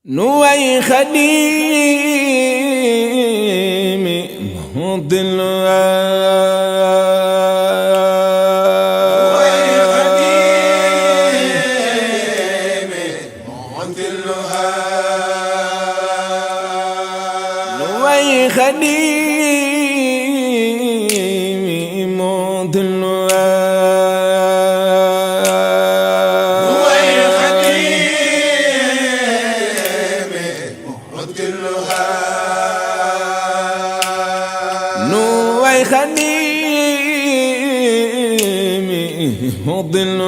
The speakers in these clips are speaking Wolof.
نوي خديمي مضل نوي خديمي مضل نوي خديمي مضل نوي خديمي مضل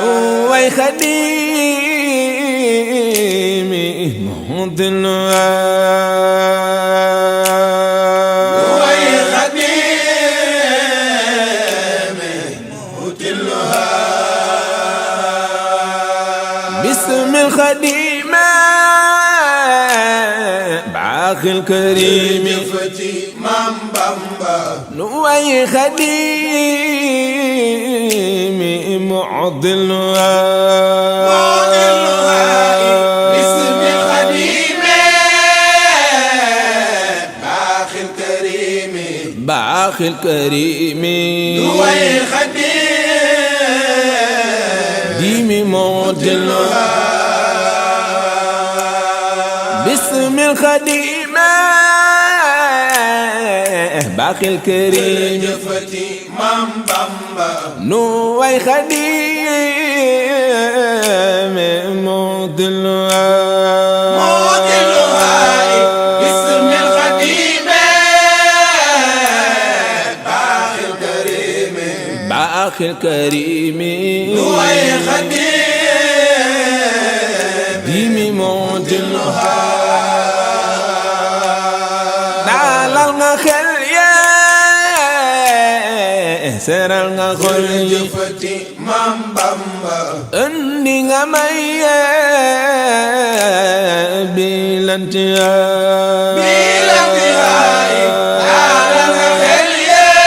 نوي خديمي مضل باسم الخديم بعاق الكريم مام بامبا نوي خديم معضل باسم الخديم باخ الكريم بعاق الكريم نوي خديم ديمي معضل باسم الخديم باقي الكريم جفتي مام بامبا نوي خديم مضل باسم الخديم باخ الكريم باقي الكريم نوي خديم ديمي معضل دالال nga xel yee seral nga xol yi jëfati Maam Bamba andi nga may yee bilantiyaay daalal nga xel yee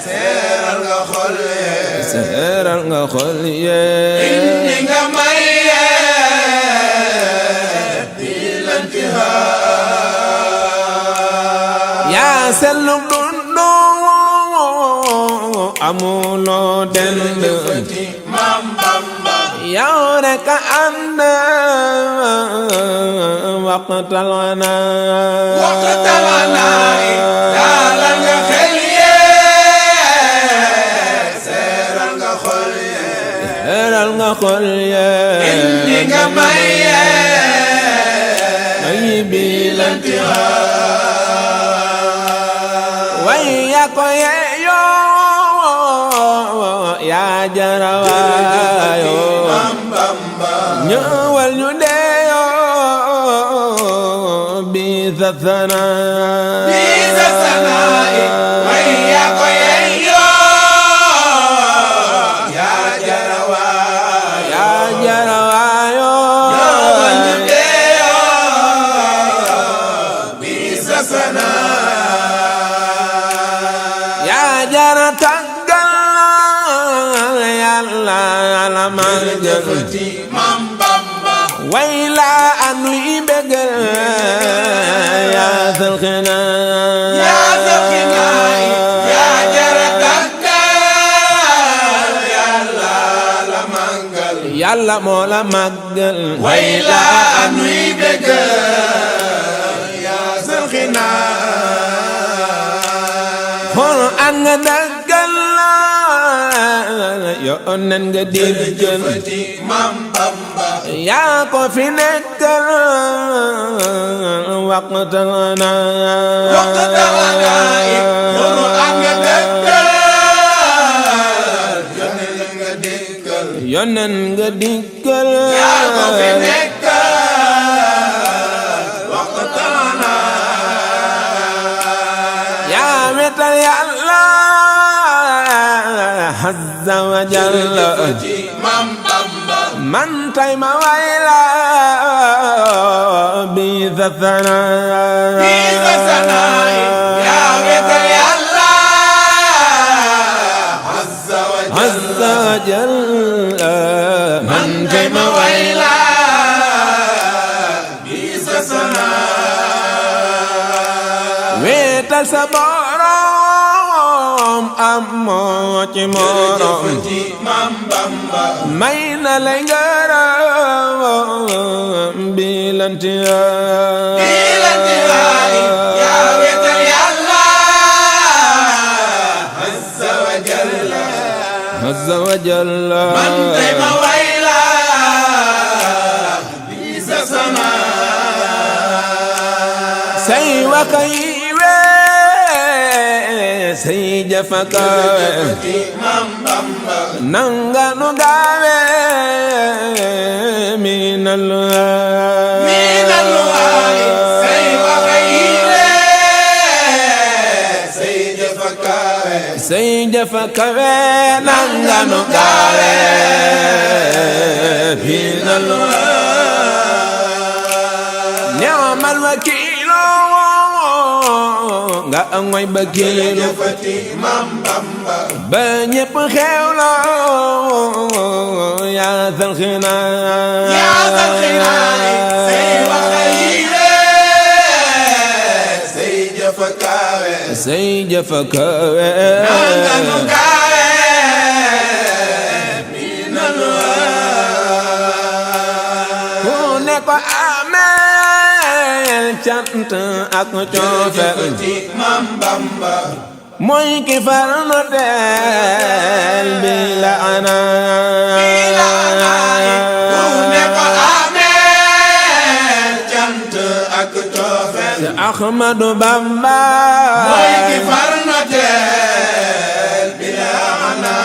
seral nga xol yee seral nga xol yee indi nga may yee bilantiyaay yaa sellu dundu amuloo dend Maam Bamba yow rek a ànd waqtal wanaa waqtal wanaay daalal nga xel yee seral nga xol yee seral nga xol yee indi nga may yee may bilantiyaay way yaa ko yeeyoo yaa jarawaayo Maam Bamba ñëwal ñu deeyoo bi sa sanaa bi sa sanaa way yaa ko yeeyoo yaa jarawaayo yaa jarawaayo ñëwal ñu deeyoo bi sa sanaa yaa jara tàggal yàlla la màggal jëfati Maam Bamba way laa anuy bégal yaa sal xinaa yaa sal xinaa yaa jara tàggal yàlla la màggal yàlla moo la màggal way laa anuy bégal yaa sal xinaa xool an nga daggal yónneen nga déggal jëfati Maam Bamba yaa ko fi nekkal waqtal wanaa waqtal wanaay xool an nga daggal yónneen nga déggal yónneen nga déggal yaa ko fi nekkal waqtal wanaay yaa wetal yàlla azza wa jalla Maam Bamba man tay ma way la bi sa sanaa liggéeyal sa borom am moo ci morom may na lay ngërëm bilanti yaa wetal Yàlla azza wa jalla azza wa jalla man tey ma way la bi sa sama say waka yiwe say jafaka nanga nu gawe minal say waka yiwe say jafaka say jafaka nanga nu gawe minal ni'mal wakil nga ngoy bakilu ba ñépp xewlo yaa zal xinaa say waxa yiwe say jëfa kawe say jëfa kawe nanga nu kawe minal ku ne ko amee cant ak coofeel mooy ki far noteel bi la ana ku ne ko amee cant ak coofeel Ahmadu Bamba mooy ki far noteel bi la ana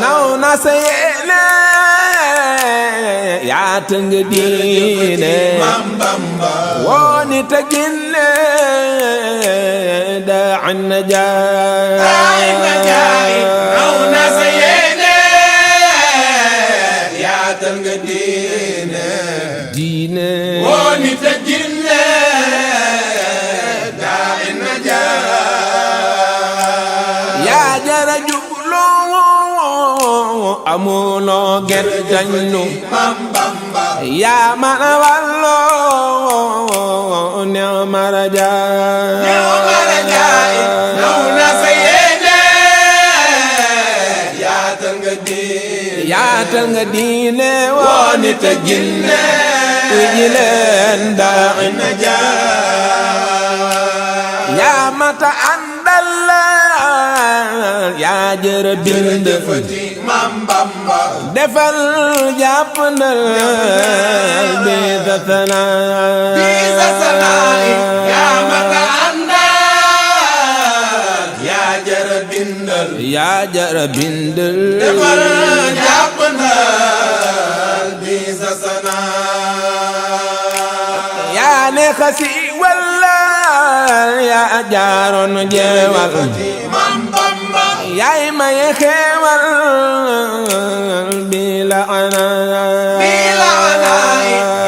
naw na sa yéene yaatal nga diine woo nit ak jinne daa'i najaay naw na sa yéene yaatal nga diine woo nit ak jinne daa'i najaay yaa jara jublu amuloo gertañlu yaa mana walloo neema rajaay naw na sa yéene yaatal nga diine woo nit ak jinne uji leen daa'i najaay yaa mata àndal yaa jërë bind defal jàppandal bi sa sanaa yaa mata àndal yaa jara bindal yaa jara bindal defal jàppandal bi sa sanaa yaa ne xasi walla yaa jaaroon jeewal yaay maye xeewal bi la ana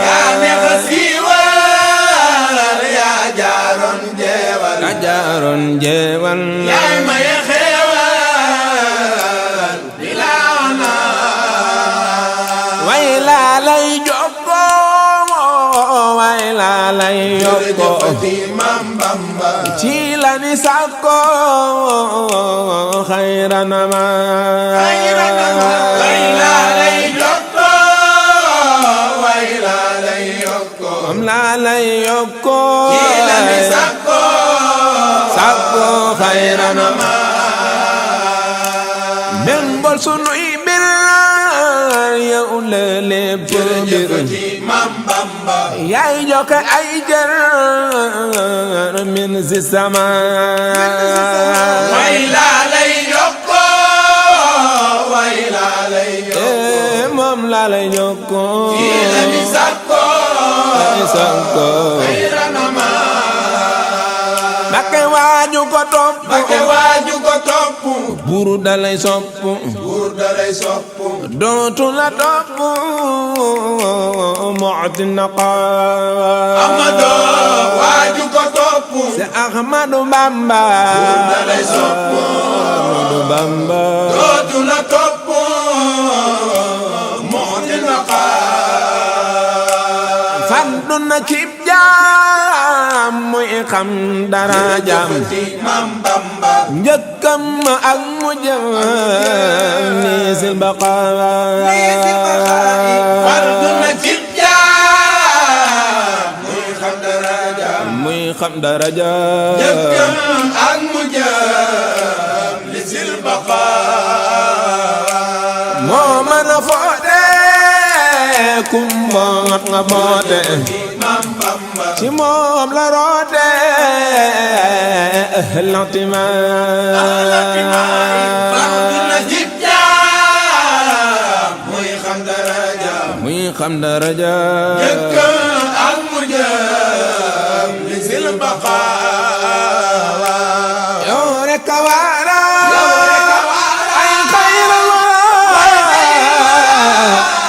yaa ne xasiwal yaa jaaroon jeewal yaay maye xeewal bi la ana way laa lay jokko way laa lay yokko ci la ni sakko xayranama way laa lay jokko way laa lay yokko am laa lay yokko ci la ni sakko xayranama bembol sunuy bir yow la lépp mbir yaay joxe ay jër min si sama way laa lay yokko way laa lay yokko moom laa lay yokko ci la ni sakko xayranama Bakke waaju ko topp Bakke waaju ko topp buur dalay sopp buur dalay sopp dootu la topp mu'ti naqaa Amadu waaju ko topp se Ahmadu Bamba buur dalay sopp Ahmadu Bamba dootu la topp mu'ti naqaa faddu na cib jaam muy xam darajaam njëkkam ak mujjam ni sil baqaa na cib jaam muy xam darajaam xam darajaam njëkkam ak mujjam ni sil baqaa moo mën a foote kumboot nga boote ci moom la roote lantimaay na cib jaam muy xam darajaam xam darajaam njëkkam ak mujjam ni sil baqaa yow rek a waara ay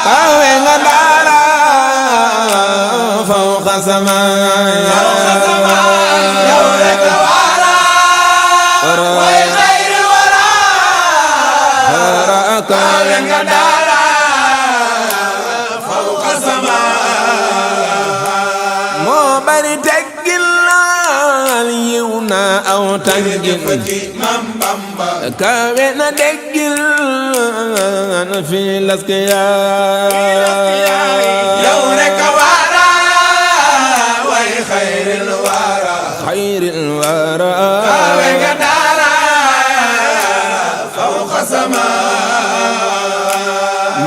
kawe nga daara fawqa samaa yow rek a waara way xayril wara kawe nga daara fawqa samaa moo bari teggil laal yiw na aw tàggin kawe na deggil fi laskiyaa yow rek a waara way xayril wara kawe nga daara fawqa samaa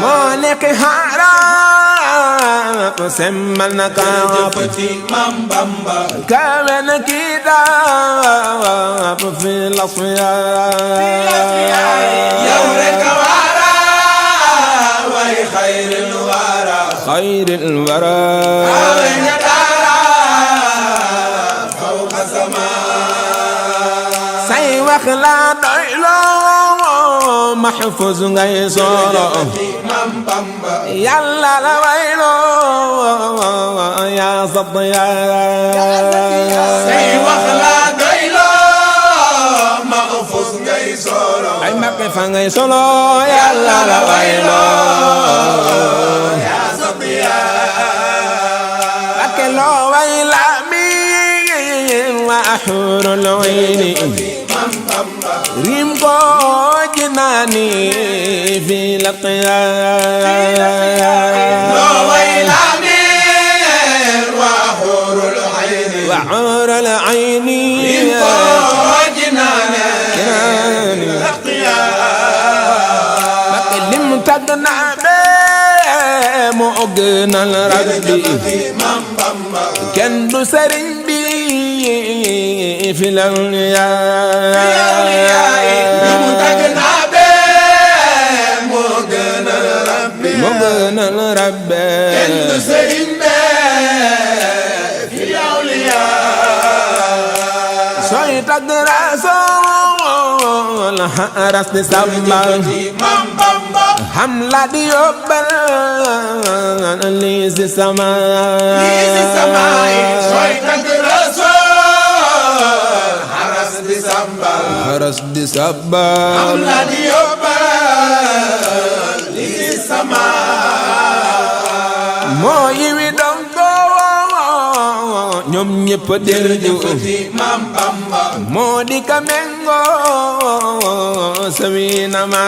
moo nekk xaaraat semmal na kaap kawe na kitaab fi lasfiyaa yow rek a waara way xayril wara kawe nga daara fawqa samaa say wax la doy loo mahfuz ngay solo yàlla la wayloo yaa Satiyaa say wax la doy loo mahfuz ngay solo ay Mbakke fa ngay solo yàlla la wayloo yaa Satiyaa Mbakke loo wayla min wa ahurul ayni rim ko jinaani fi laqiyaa loo wayla min wa ahurul ayni وعور العين جنانا بكلم تقنع مؤقنا الرقبي كندو سرين بي في الأولياء مؤقنا الرقبي كندو سرين بي في الأولياء سويت الرسول حرس سبا حملة ديوبل ليس سماء سويت الرسول حرس سبا حملة ديوبل ليس السماء mooy wi dongo ñoom ñëpp dellu moo di ka mengo sawina ma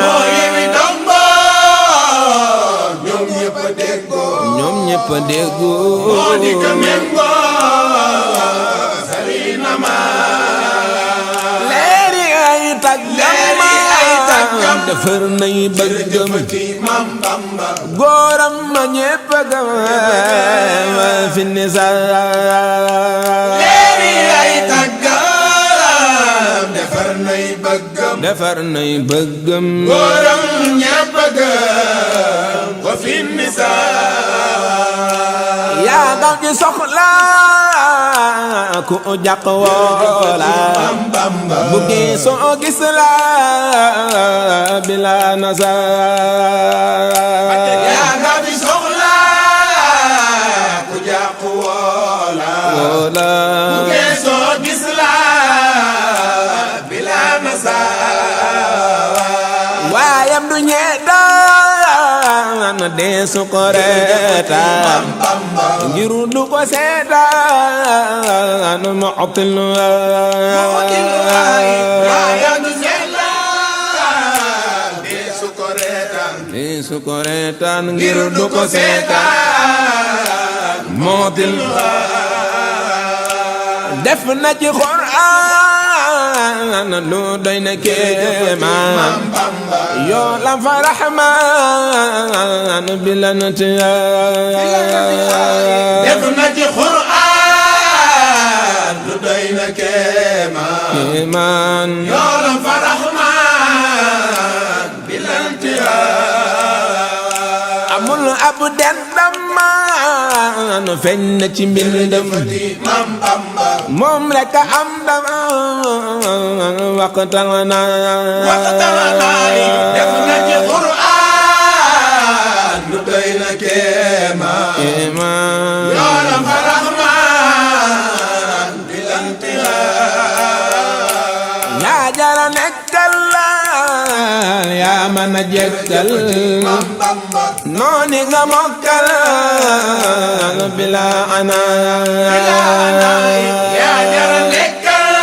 mooy wi dongo ñoom ñëpp déggo moo di ka mengo sawina ma leeri ay taggam defar nay bëggam góoram ma ñépp gam fi nisaa leeri ay taggam defar nay bëggam góoram ñépp gam wa fi nisaa yaa gaw ci soxla ku jàq woola bu gisoo gis la bila nasaa yaa gaw ci soxla ku jàq woola bu gisoo gis la bila nasaa waayam du ñee daan deesu ko reetaan ngir du ko seetaan mu'til deesu ko reetaan ngir du ko seetaan mu'til def na ci Qur'an lu doy na kéemaan yoo lam fa Rahmaan bilanti def na ci Qur'an lu doy na kéemaan yoo lam fa Rahmaan bilanti amul ab dendamaan feeñ na ci mbindam moom rek am dama waxtaan def na ci Qur'an lu doy na kéemaan yoo lam fa Rahmaan bilanti yaa jara nekkal yaa mën a jekkal nooni nga mokkal bila ana yaa jara nekkal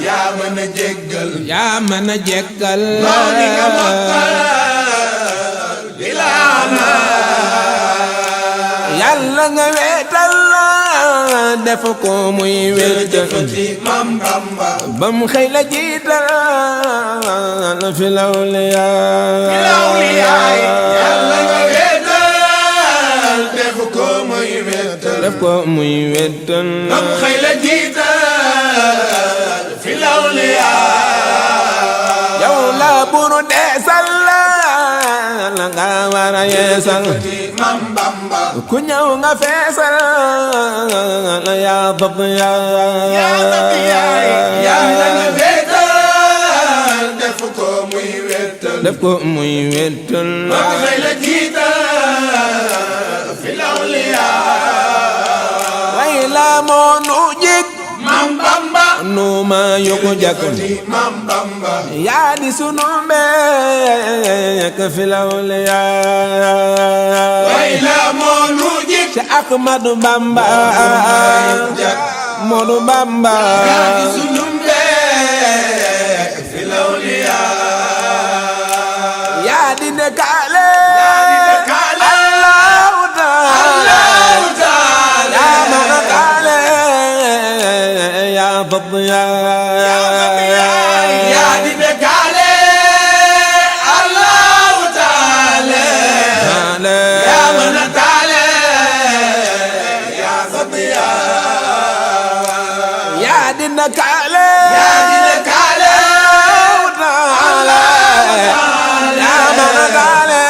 yaa mën a jéggal yaa mën a jekkal nooni nga mokkal bila ana yàlla nga weetal def ko muy wéetal Mam Bamba bam xëy la jiital fi lawliyaa yàlla nga weetal def ko muy wéetal def ko muy wéetal bam xëy la jiital fi lawliyaa yow la buru deesal la nga war a yeesal Mam Bamba ku ñëw nga feesal yaa dab yàlla nga weetal def ko muy wéetal def ko muy wéetal bam xëy la jiital fi lawliyaa way la moo nu jik Mam Bamba nu ma yokku jak Mam Bamba yaa di sunu mbék fi lawliyaa way la moo nu jik ci Ahmadu Bamba Modu Bamba yaa di sunu mbék fi lawliyaa yaa di nekkaale nekkaale Allahu Taala Allahu Taala yaa mën a taale yaa fad yaa di nekkaale Allahu Taala yaa mën a taale yaa fadiya yaa di nekkaale yaa di nekkaale Allahu Taala yaa mën a taale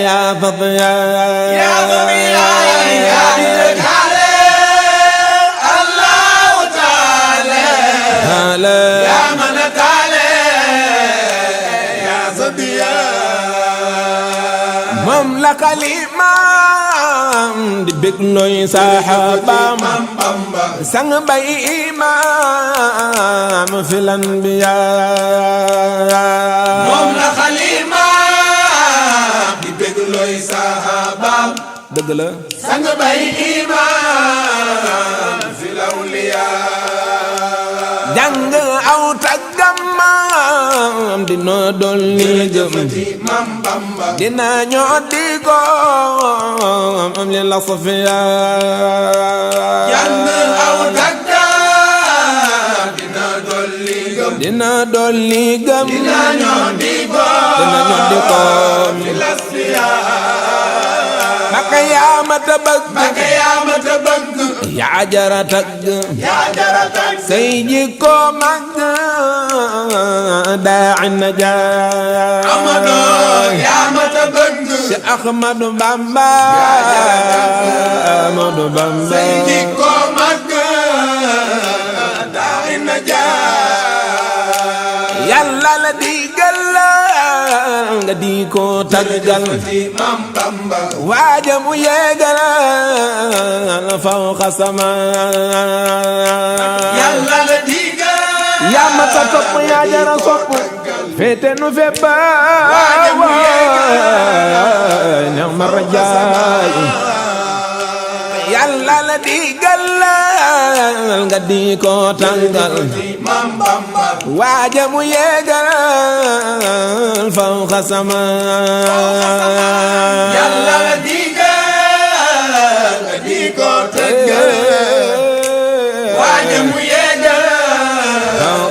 yaa fad yaa fadiya yaa di nekkaale Allahu Taala yaa mën a taale yaa fadiya moom la kalimaam di bég looy saxaabaam Mam Bamba sang bay imaam fil anbiyaa moom la xalima di bég looy sahabaam dëgg la sang bay imaam fi lawliyaa jàng aw taggam dina dolli gëm Mam Bamba dina ñoo di ko am li la safiya jàng aw tagga dina dolli gëm dina dolli gëm dina ñoo di ko dina ñoo di ko fi lasfiyaa baka yaa ma ta bëgg baka yaa ma ta bëgg yaa jara tagg yaa jara tagg say jikko mag daa najaa Amadou yaa ma ta bëgg si Ahmadu Bamba Ahmadu Bamba say jikko mag daa najaa yàlla la digal nga di ko taggal Mam Bamba waaja mu yeegal fawqa samaa yàlla la digal yaa ma ta topp yaa jara sopp féete nu fépp ñam ma rajaay yàlla la digal nga di ko tàngal waaja mu yeegal fawqa sama yàlla la digal nga di ko tàngal waaja mu yeegal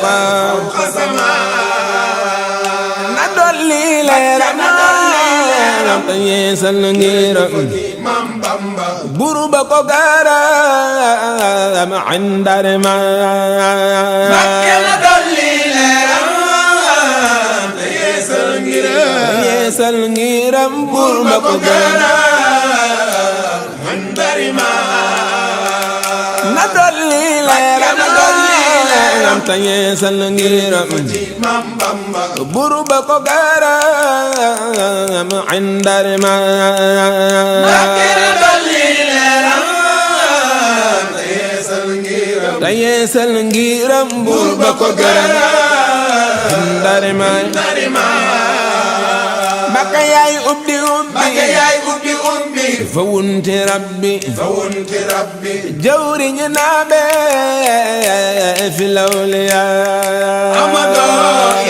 fawqa sama na dolli leeram te yeesal ngiram buru ba ko garam indare ma Mbakke na dolli leeram te yeesal ngiram buru ba ko garam indare ma na dolli leeram te yeesal ngiram buru ba ko garam indare ma te yeesal ngiram buru ba ko garam indare ma Mbakke yaay ubbi fa wunti rabbi jawriñ naabe fi lawliya Amadu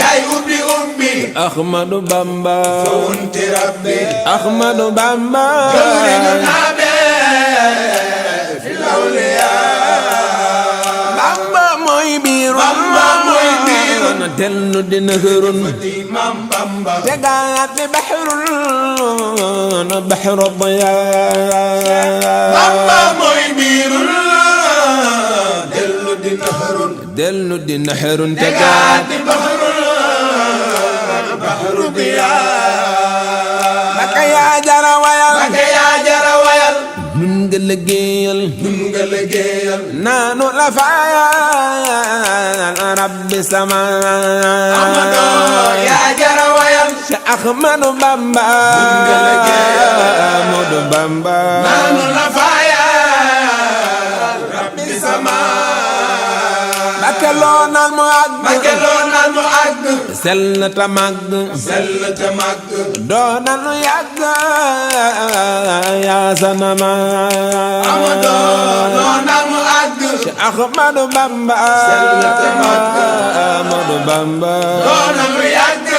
yaay ubbi Ahmadu Bamba fa wunti rabbi Ahmadu Bamba jawriñ naabe fi lawliya Bamba mooy biiru na dellu di nëhërun tegaat di baxrun baxru diya Bamba mooy biiru dellu di nëhërun tegaat di baxru diya Mbakke yaa jara wayal nun nga liggéeyal naanu la faayal rabbi sama Amadu yaa jara wayal Cheikh Ahmadu Bamba Ahmadu Bamba naanu la faayal rabbi sama Mbakke loo naan mu àgg sell ta màgg doo nanu yàgg yaa sanama Amadu loo naan mu àgg Cheikh Ahmadu Bamba Ahmadu Bamba doo nanu yàgg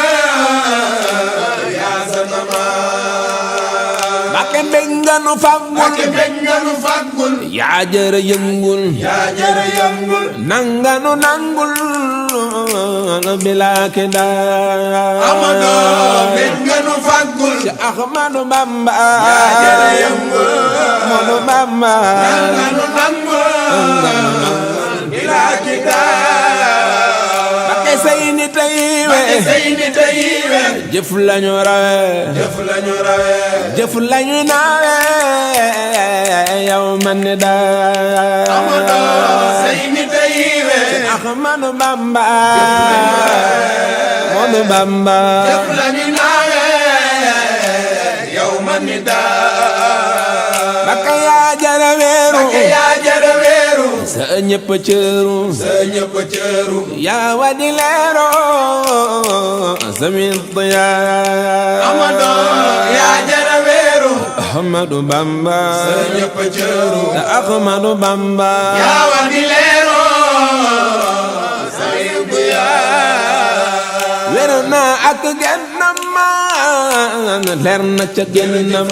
yaa sanama Mbakke mbég nga nu faggul yaa jërë yëngul nanganu nangul bila kidaa Amadu mbég nga nu faggul Cheikh Ahmadu Bamba Ahmadu Bamba nanganu nangul bila kidaa Mbakke say nit a yiwe jëf lañu rawe jëf lañu naawe yow man ni daa Amadu say nit a yiwe Ahmadu Bamba Ahmadu Bamba jëf lañu naawe yow man ni daa Mbakke yaa jara weeru sa ñëpp cëru yaa wadi leero samit diyaa Amadu yaa jara weeru Ahmadu Bamba ñëpp cëru Ahmadu Bamba yaa wadi leero samit diyaa leer na ak gennam leer na ca gennam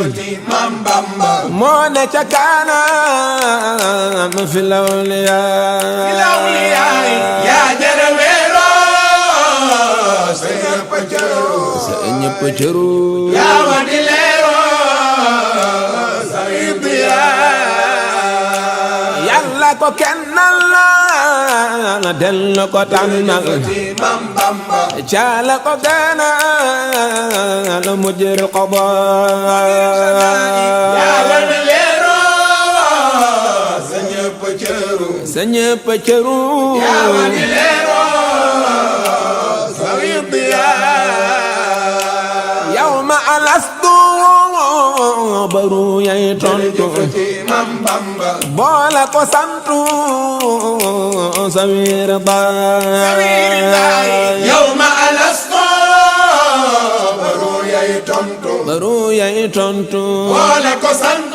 Mam Bamba moo ne ca kaanam fi lawliyaa yaa jara weeru sa ñëpp cëru yaa wadi leero samit diyaa Yàlla ko kennal la dellu ko tànnal Mam Bamba caala ko gënal mujjir qadaa yaa wadi leero sa ñëpp cëru yaa wadi leero samit diyaa yawma alastu baru yay tontu Mam Bamba boole ko santu sawir daa yawma alastu yay tontu boole ko sant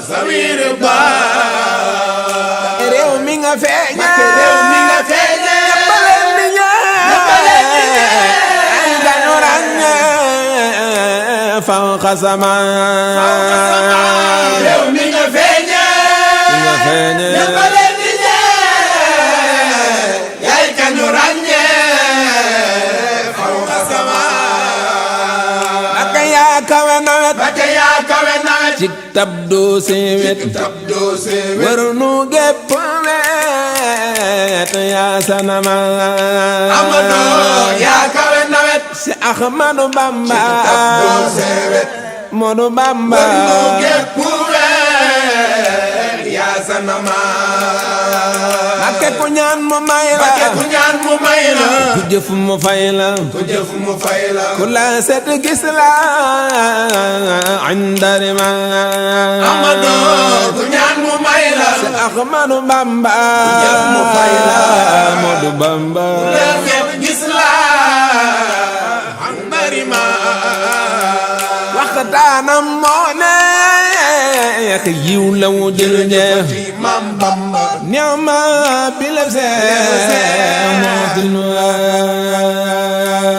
Sawir Ba réew mi nga feeña réew mi nga feeña ñëppaleen di ñaan ay dañu ràññee fawqa samaan réew mi nga feeña ñëppaleen di ñaan yaay kañu ràññee fawqa samaan Mbakke yaa kawe nawet Mbakke yaa kawe nawet cig tab doo sewet wër nu gépp wet yaa sanama Amadou yaa kawe nawet si Ahmadu Bamba Modu Bamba wër nu gépp wet yaa sanama Mbakke ku ñaan mu may la Mbakke ku ñaan mu may la ku jëf mu fay la ku jëf mu fay la ku la set gis la indari ma Amadou ku ñaan mu may la si Ahmadu Bamba jëf mu fay la Modu Bamba ku la set gis la indari ma waxtaanam moo neex yiw la wu dil jeex Mam Bamba ñama bilef see moo dil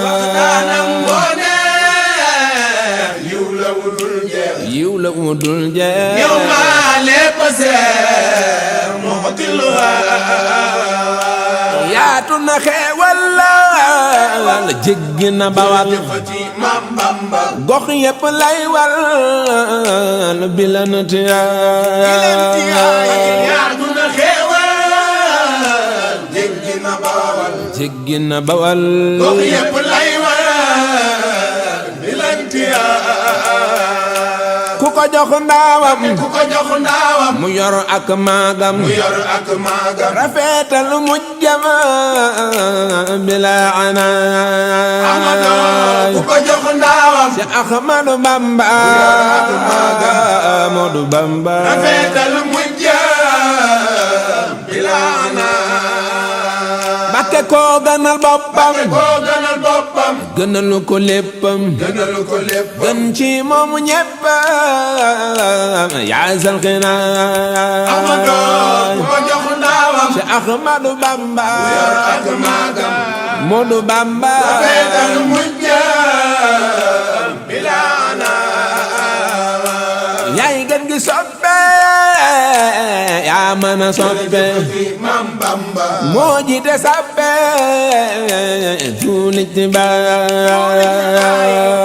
waxtaanam moo neex yiw la wudul jeex yiw la wu dul jeex yow maa lépp seer moo dil yaatu na xeewal la jéggi na bawal ci Mam Bamba gox yépp lay wal bilantiya yaatu na xeewal jéggi na bawal jéggi na bawal gox yépp lay wal bilantiya ku ko jox ndaawam ku ko jox ndaawam mu yor ak maagam mu yor ak maagam rafetal mujjama bila ana Amadou ku ko jox ndaawam si Ahmadu Bamba Modu Bamba rafetal mujjam bila ana Mbakke koo ganal boppam koo gënal boppam gënalu ko léppam gënal ko lépp gën ci moomu ñépp yaa zal xina Amadou ku ko jox ndaawam si Ahmadu Bamba yor ak maagam Modu Bamba rafetal mujjam bila ana yaay gën gi soppe yaa mën a soppe Mam Bamba moo jiite sappe tuulit ba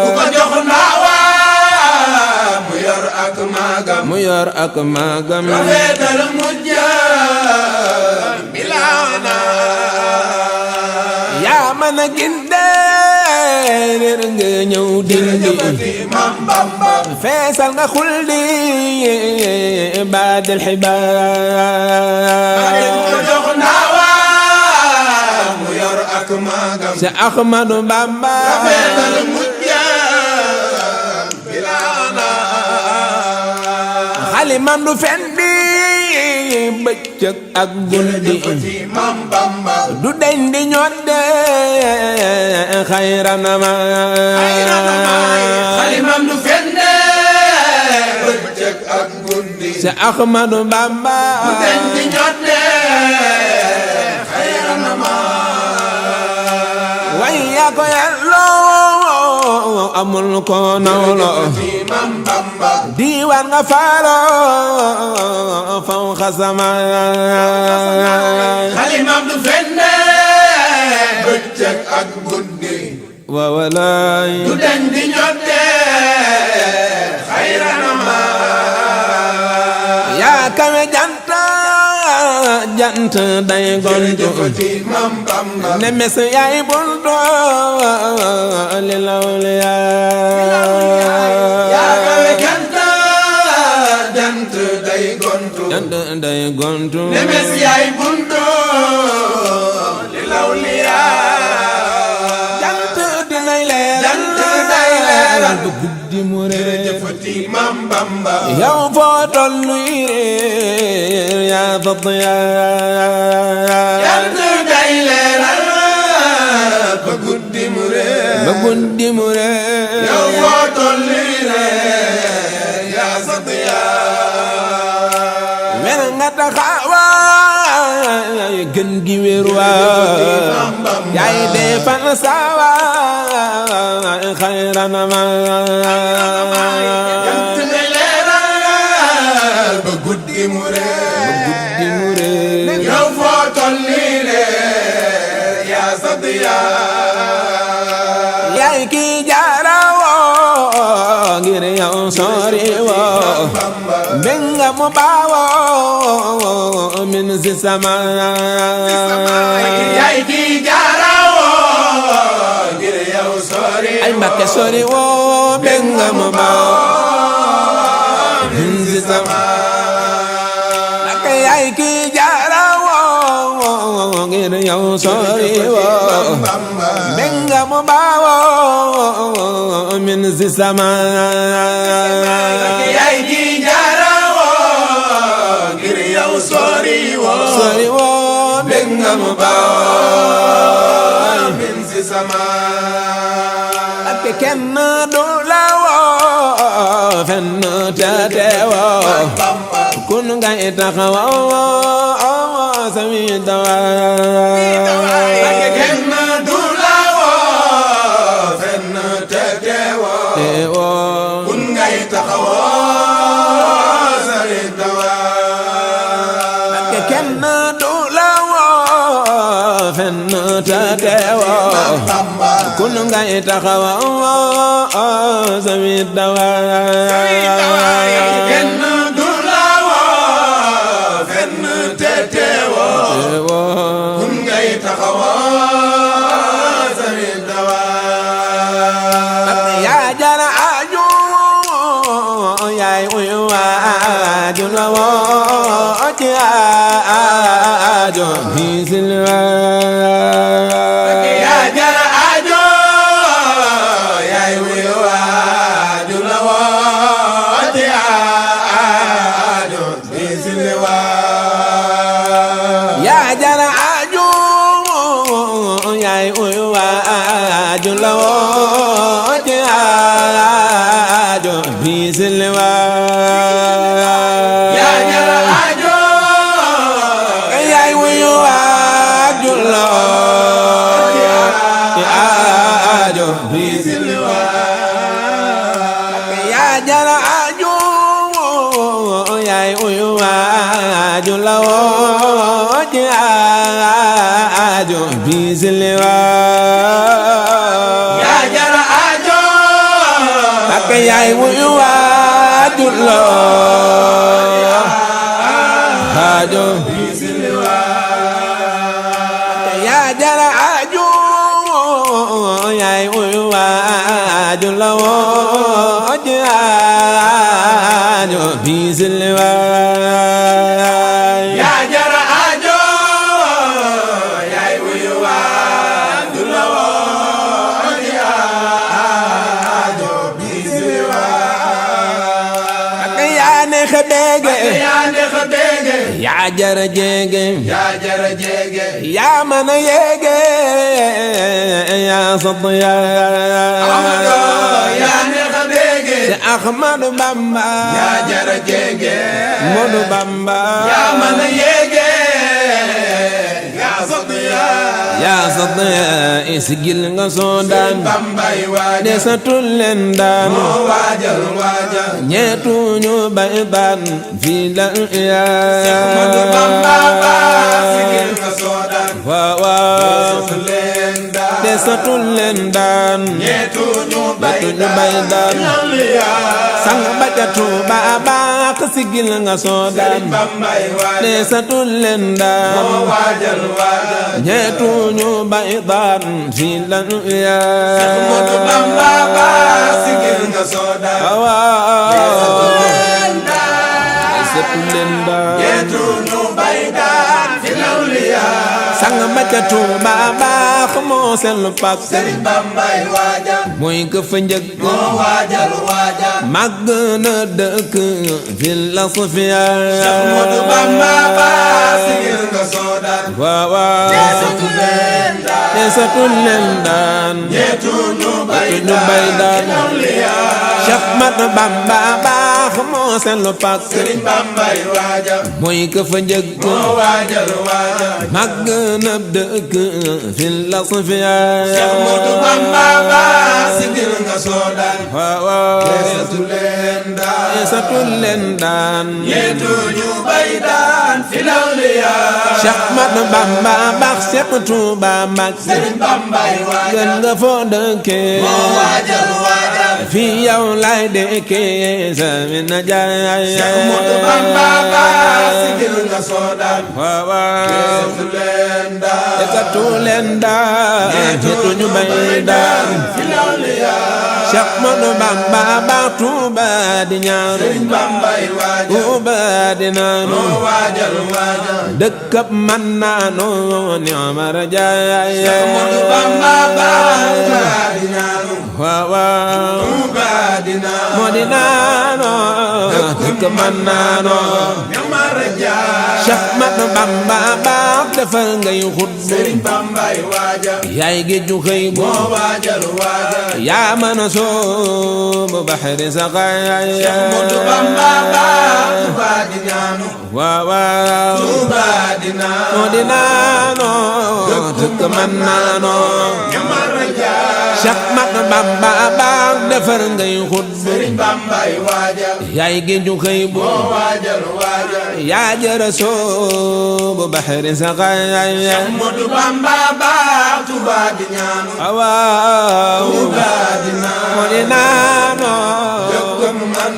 ku ko jox ndaawam mu yor ak maagam mu yor ak maagam rafetal mujjam bila ana yaa mën a ginde réer nga ñëw dindi Mam Bamba feesal nga xuldi baadil xibaar ku ko jox ndaawam mu yor ak maagam si Ahmadu Bamba rafetal mujjam bila ana xaliman du fendi bëccëg ak guddi Mam Bamba du deñ di ñodde xayranama xalimam du fende bëccëg ak guddi si Ahmadu Bamba den di ñodde xayranama way yaa ko yelloo amul ko nawlo Mam Bamba diiwaan nga faalo fawqa samaan xalimam du fende bëccëg ak guddi wa walaay du den di ñodde xayranama yaa kawe jant day gontu Mam Bamba ne mes yaay buntu lil awliyaa yaa kawe jant day gontu jant day gontu nemes yaay buntu lil awliyaa jant dinay leeral jant day leeral bu guddi mu réer jëfati Mam Bamba yow foo tollu réer yaa faddiyaa jant day leeral ba guddi mu réer ba guddi mu réer yow foo tolli réer yaa sant mer nga taxawaay gën gi wér waa yaay defal sawaay xayran ma jant bi leeral ba guddi mu réer yow foo tolli réer yaa sant yaay ki jaarawoo ngir yow sori woo benga mu baawoo min si sama yaay ki jaarawoo ngir yow sori ay Mbakke sori woo benga mu baawoo min si sama yaay ki jaarawoo ngir yow sori woo benga mu baawoo min si sama yaay ki jaarawoo ngir yow sori woo benga mu baawoo min si sama ak kenn du la woo fenn te teewoo kun ngay taxawoo sami dawaay kenn du la woo fenn te teewoo kun ngay taxawoo sami dawaay kenn du la woo fenn te teewoo kun ngay taxawoo sami dawaay kenn du la woo fenn te teewoo kun ngay taxawoo sami dawaay yaa jara aju yaay uyu waaju la woo ci aajo bi silwa yaa jara aajo yaay uyu waaju la woo ci aajo bi silwa yaa jara aju yaay uyu waaju la woo ci aajo bi silwa yaa jara aajo yaay uyu waaju la woo ci aajo bi silwa yaa jara aju yaay uyu waaju la woo ci aajo bi silwa yaa jara aajo ak yaay uyu waaju la woo aajo bi silwa yaa jara aju yaay uyu waaju la woo ci aajo bi silwa yaa jara aajo yaay uyu waaju la woo ci aajo bi silwa ak yaa neex a bége yaa neex a bége yaa jara jéege yaa jara jéege yaa mën a yéege yaa sant Ahmadu yaa neex a bége te Ahmadu Bamba yaa jara jéege Modu Bamba yaa mën a yéege yaa sant yaa sant isigil nga soo daan Bambay waajal desatul leen daan moo waajal ñeetu ñu bay daan fii la Ahmadu Bamba ba sigil nga soo daan waaw waaw leen daan desatul leen daan ñeetu ñu bay daan sang ba ca Tuuba baax sigil nga soo daan Bambay waajal desatul leen daan moo waajal ñeetu ñu bay daan fii la Ahmadu Bamba ba sigil nga soo daan leen daan ñeetu ñu bay daan fi lawliya sang ba ca Tuuba baax moo sell pak Sëriñ Bambay waajal mooy ka fa njëkk moo waajal waajal màgg na dëkk philosophia Cheikh Modou Bamba baax sigil nga soodaan waaw waaw deesatu leen daan deesatu leen daan ñeetu ñu bay daan Cheikh Modou Bamba baax moo sell pak Sëriñ Bambay waajal mooy ka fa njëkk moo waajal waajal màgg na dëkk philosophia Cheikh Modou Bamba baax sigil nga soodaan waaw waaw deesatu leen daan deesatu leen daan ñeetu ñu bay daan filawliya Cheikh Modou Bamba baax Cheikh Touba Mbacke Sëriñ Bambay waajal gën nga foo dëkkee moo waajal waajal fi yow lay dëkkee sami na jaay Cheikh Modou Bamba baax sigil nga soodaan waaw waaw deesatu leen daan deesatu leen daan ñeetu ñu bay daan filawliya Cheikh Modou Bamba baax Touba di ñaan Sëriñ Bambay waajal Touba di naanu moo waajal waajal dëkkab man naanu ni Omar Jaay Cheikh Modou Bamba baax di ñaanu waaw waaw Touba di naanu moo di naanu dëkkab man naanu Ñamar Jaay Cheikh Modou Bamba baax defal ngay xutbu Sëriñ Bambay waajal yaay géeju xëy bu moo waajal waajal yaa mën a soobu baxri saqaay Cheikh Modou Bamba baax Touba di ñaanu waaw waaw Touba di naanu moo di naanu dëkkab man naanu Ñamar Jaay Cheikh Modou Bamba baax defar ngay xutbu Sëriñ Bambay waajal yaay géeju xëy bu moo waajal waajal yaa jëra soobu baxri saqaay Cheikh Modou Bamba baax Touba di ñaanu waaw Touba di naanu moo di naanu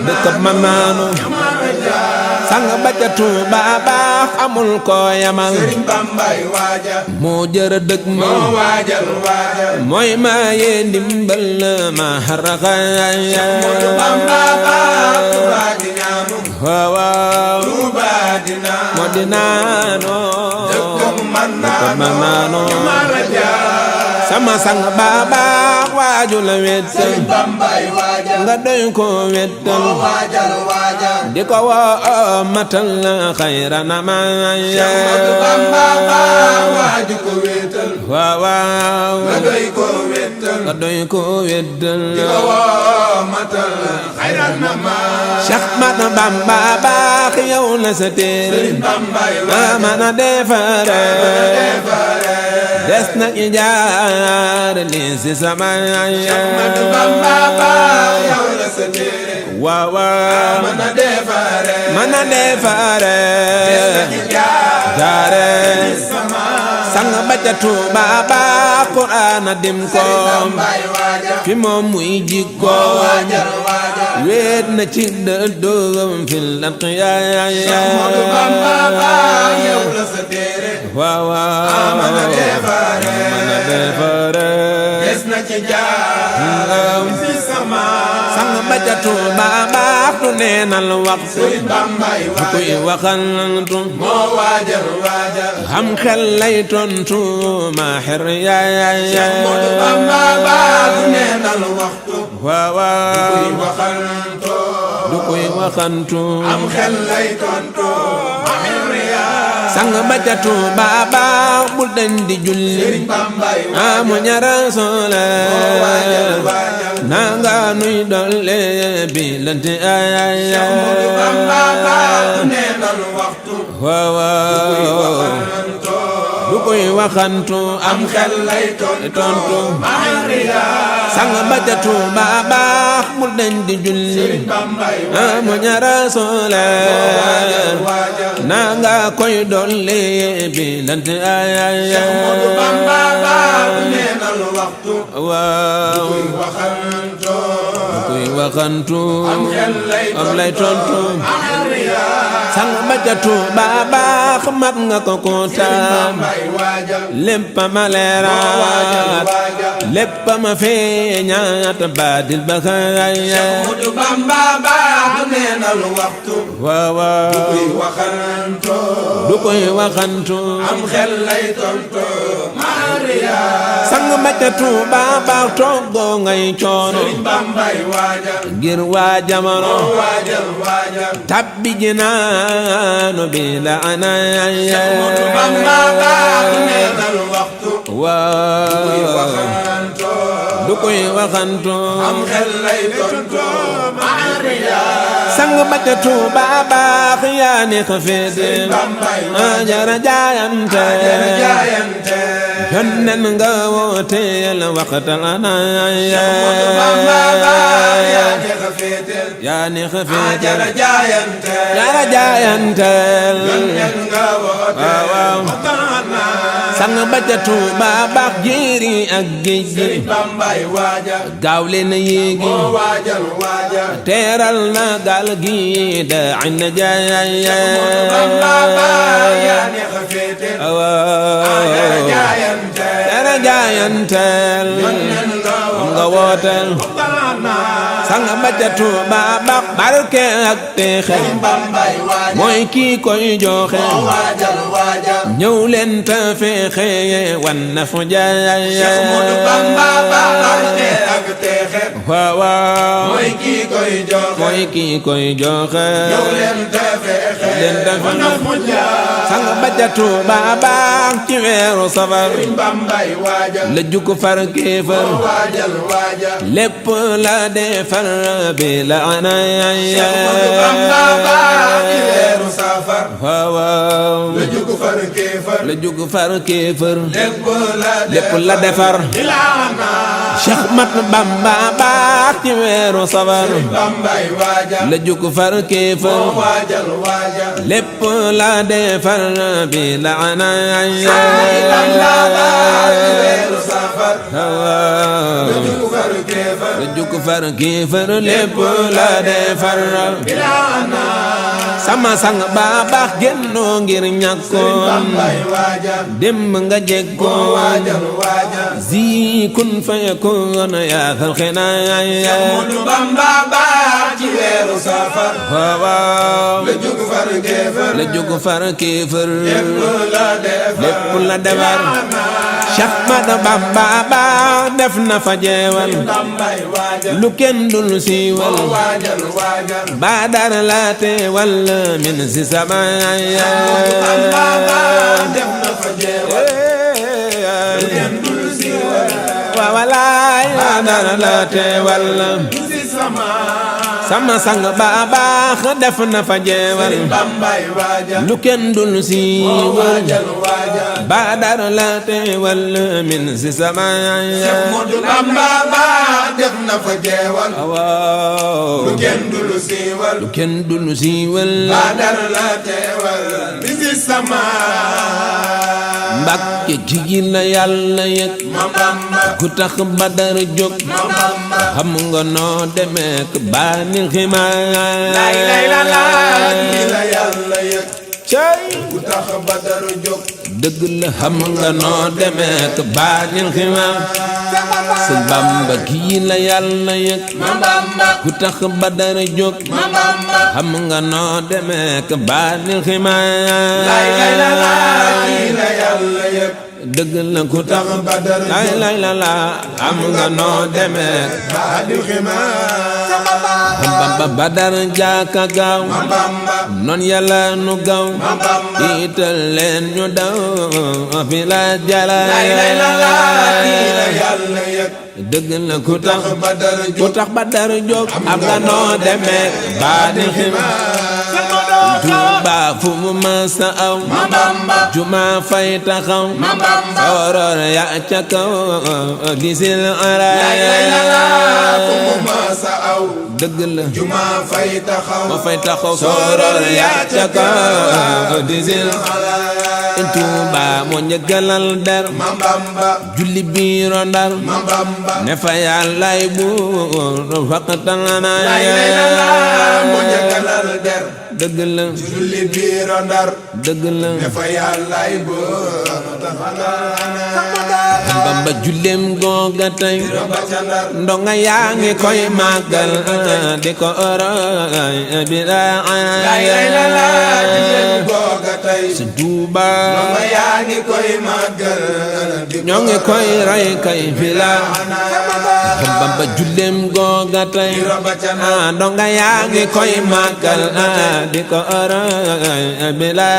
dëkkab man naanu Ñamar Jaay sang ba ca Tuuba baax amul ko yamal Sëriñ Bambay waajal moo jëra dëkk ma moo waajal waajal mooy maaye ndimbal ma xaraxaay Modou Bamba baax Touba di ñaanu waaw waaw Touba di naanu moo di naanu dëkkam man dëkkab man naanu Ñamar Jaay sama sang ba baax waaju la wettal Sëriñ Bambay waajal nga doy ko wettal moo waajal waajal di ko woo matal xayra na ma Modou Bamba baax waaju ko wéetal waaw waaw nga doy ko wéetal nga doy ko wettal di ko woo matal xayran na ma Cheikh Modou Bamba baax yow la sa téere Sëriñ Bambay ma mën a defare des na ci jaar li si sama Modou Bamba baax yow la sa téere waaw waaw mën a defare mën a defare jaare sang ba ca Tuuba baax Qur'aan dim ko Bambay waajal fi moom muy jikko waajal waajal weet na ci dëddoom fil atqiyaay Modou Bamba baax yow la sa téere waaw waaw mën a defare mën a defare des na ci jaar fi sama sang ba ca Tuuba baax tu neenal waxtu Sëriñ Bambay kuy waajal waxantu moo waajal waajal xam xel lay tontu ma xer yaay Modou Bamba baax du neenal waxtu waaw waaw kuy waxanto du kuy waxantu am xel lay tonto sang ba ca Tuuba baax bul dañ di julli Sëriñ Bambay amu ñara soole waajal waajal nanga nuy dolle bi lante ay Modou Bamba baax du neenal waxtu waaw waaw waxanto du kuy waxantu am xel lay tonto sang ba ca Tuuba baax bul dañ di julli Sëriñ Bambay amu ñara soole waajal nanga koy dolle bi lante ay Modou Bamba baax du neenal waxtu waaw waxanto kuy waxantu am xel am lay tontu sang ba ca Tuuba baax mat nga ko kontaan Bambay waajal lépp ma leeraat lépp ma feeñaat baadil ba xaay Modou Bamba baax du neenal waxtu waaw waaw kuy waxanto du koy waxantu am xel lay tonto Maria sang ba ca Tuuba baax toggoo ngay coono Sëriñ Bambay waajal ngir waa jamono waajal tabbi jinaano bi la anay Moodu Bamba baax neenal waxtu waaw waxanto du koy waxantu am xel lay tonto Maria sang ba ca Tuuba baax yaa ni xafeete jara jaayante yonnen nga woote yàlla waxtal anay yaa ni xafeete jara jaayanteel waaw sang ba ca Tuuba baax jéeri ak géej gi gaaw leen a yéegi teeral na gaal gi da ina jaay dara jaayanteel nga wooteel sang ba ca Tuuba baax barke ak teexe mooy kii koy joxe ñëw leen ta feexe wan na fu jaay waaw waaw mooy kii koy joxe leen ta feexe sang ba ca Tuuba baax ci weeru safar la juk far kéefar lépp la defar bi la anay waaw la juk far kéefar lépp la defar Cheikh Mat Bamba baax ci weeru safar la juk far kéefar lépp la defar bi la anay la juk far kéefar lépp la defar sama sang ba baax génnoo ngir ñàkkoon dem nga jekkoon zi kun fayakun yaa thal xinaay Moodu Bamba baax ci weeru safar waaw la juk far kéefar lépp la defar Cheikh Mat Bamba baax def na fa jeewal lu kenn dul siiwal Badar la teewal min si samay def na fa jeewal lu kenn dul siiwal wa walaay Badar la teewal si sama sang ba baax def na fa jeewal lu kenn dul siiwal Badar la teewal min si samay Moodu Bamba baax def na fa jeewal waaw lu kenn dul siiwal lu kenn dul siiwal Badar la teewal mi si sama Mbàkke kii la Yàlla yëg ma Bamba ku tax Badar jóg ma Bamba xam nga noo demeek baanil ximaay lay la kii la Yàlla yëg cay ku tax Badar jóg dëgg la xam nga noo demeek baanil ximaay Sëñ Bamba kii la Yàlla yëg ma Bamba ku tax Badar jóg ma Bamba xam nga noo demeek baanil ximaay lay la kii la Yàlla yëg dëgg la ku tax Badar lay la xam nga noo demeek baadil ximaar Bamba Badar jaaka gaaw ma Bamba noon Yàlla nu gaaw ma Bamba ital leen ñu daw fi la jala lay la kii la Yàlla yëg dëgg la ku tax Badar ku tax Badar jóg am nga noo demeek baadil ximaar Tuuba fu mu masa aw ma Bamba juma fay taxaw ma Bamba soror ya ca kaw gisil araay fu mu masa aw dëgg la juma fay taxaw ma fay taxaw soror ya ca kaw gisil Tuuba moo njëggalal der ma Bamba julli biiro Ndar ma Bamba ne fa Yàllay buur faqtal na moo njëkkalal der dëgg la julli biiro Ndar dëgg la ne fa Yàllay buur Bamba jullem googa tey ndonga yaa ngi koy màggal di ko oroy bila Sëñ Tuuba ñoo ngi koy roy kay bila Bamba jullem googa tey ndonga yaa ngi koy màggal di ko oroy bila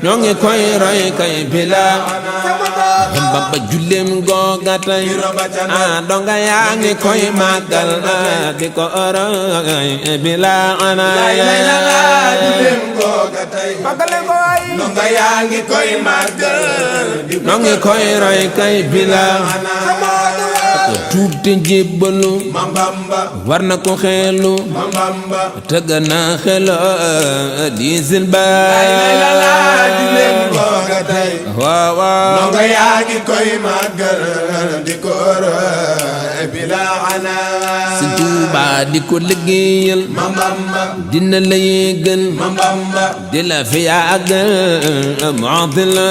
ñoo ngi koy roy kay bila Bamba jullem googa tey ndonga yaa ngi koy màggal di ko oroy bila ñoo ngi koy roy kay bila tuub te jébbalu war na ko xeelu tëgg na xelo diisil baay waaw waaw ndonga yaa ngi koy màggal di ko roy bila ana Sëñ Tuuba di ko liggéeyal dina la yéegal di la fi yàggal moo di la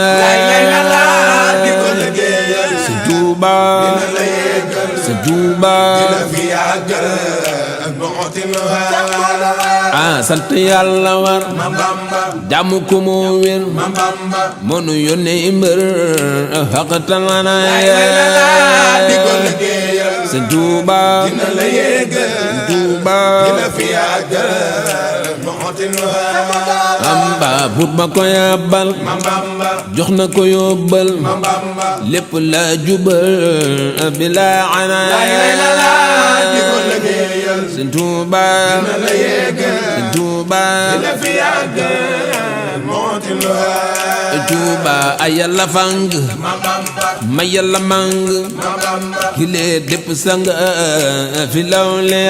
di ko liggéeyal Sëñ Tuuba Sëñ Tuuba sant yàlla war jàmm ko moo wér mënu yónnee mbër xaqatal na Sëñ Tuuba Sëñ Tuuba amba buur ba ko yàbbal jox na ko yóbbal lépp la jubal bila ana Sëñ Tuuba Sëñ Tuuba Tuuba ay yàlla fang ma yàlla mang kile dépp sang fi lawle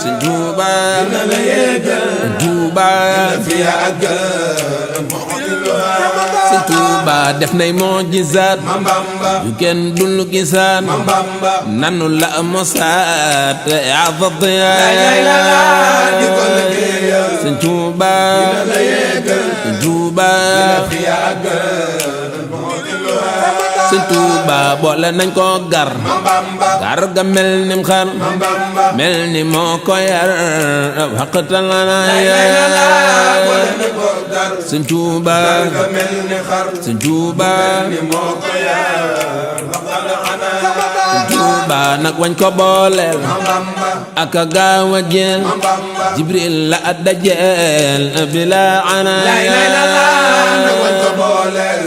Sëñ Tuuba Sëñ Tuuba Sëñ Tuuba def nay mujizaat yu kenn dul gisaat nanu la mosaat azadiya Sëñ Tuuba Sëñ Tuuba Sëñ Tuuba boole nañ ko gar ga mel nim xar mel ni moo ko yar xaqatal na Sëñ Tuuba Sëñ Tuuba Tuuba nag wañ ko booleel ak a gaaw a jël Jibril la adda jël bila ana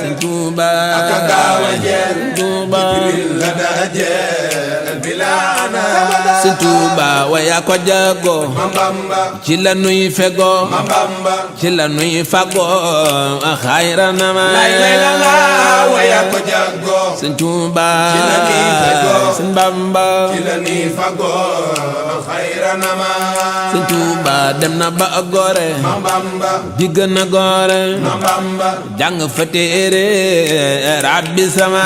Sëñ Tuuba Tuuba Sëñ Tuuba waya ko jago ci la nuy fego ci la nuy fago xayra na ma waya ko jago Sëñ Tuuba Sëñ Bamba Sëñ Tuuba dem na ba gore digg na gore jàng fa téere rabbi sama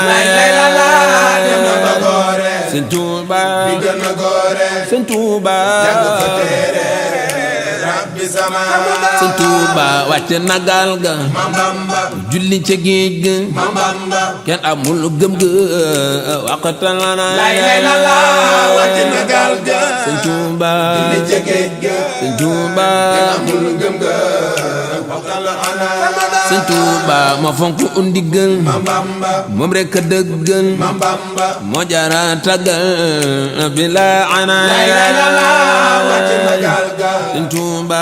Sëñ Tuuba Sëñ Tuuba Sëñ Tuuba wàcc na gaal ga julli ca géej ga kenn amul gëm ga waqatal na wàcc na gaal ga Sëñ Tuuba Sëñ Tuuba Sëñ Tuuba ma fonk undigal moom rek a dëggal moo jara tagal bila ana Sëñ Tuuba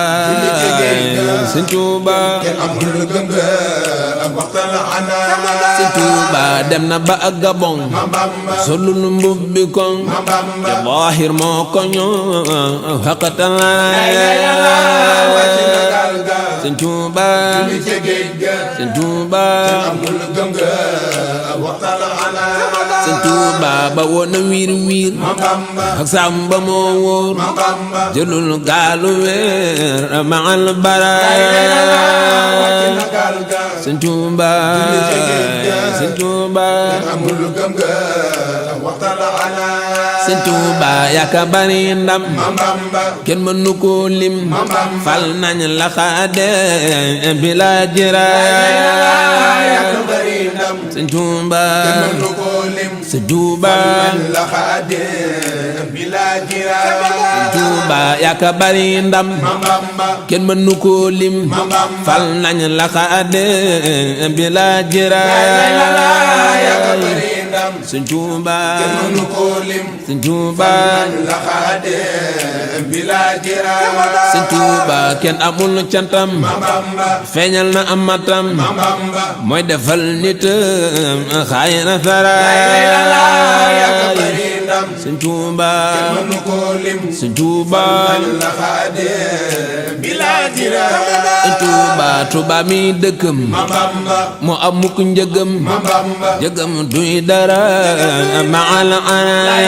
Sëñ Tuuba Sëñ Tuuba dem na ba ak Gabon solul mbubbi koŋ te Zaahir moo ko ñoo xaqatal Sëñ Tuuba Tuuba li ci géej ga Sëñ Tuuba amul gëm nga waxtaan ana Sëñ Tuuba ba woon na wiir wiir ma Bamba ak Samba moo wóor ma Bamba jëlul gaalu weer maal baraaya Sëñ Tuuba Sëñ Tuuba amul gëm nga waxtaan ana Sëñ Tuuba yaaka bari ndam ma Bamba kenn mënu ko lim fal nañ la xaade bila jiraaya Sëñ Tuuba Sëñ Tuuba la xaade bila jiraaya Sëñ Tuuba yaaka bari ndam kenn mënu ko lim fal nañ la xaade bila jiraaya Sëñ Tuuba Sëñ Tuuba Sëñ Tuuba kenn amul cantam feeñal na amatam mooy defal nit xayra saraay Sëñ Tuuba Sëñ Tuuba Sëñ Tuuba Tuuba mi dëkkam moo am mukk njëgam njëgam duy dara maal anaay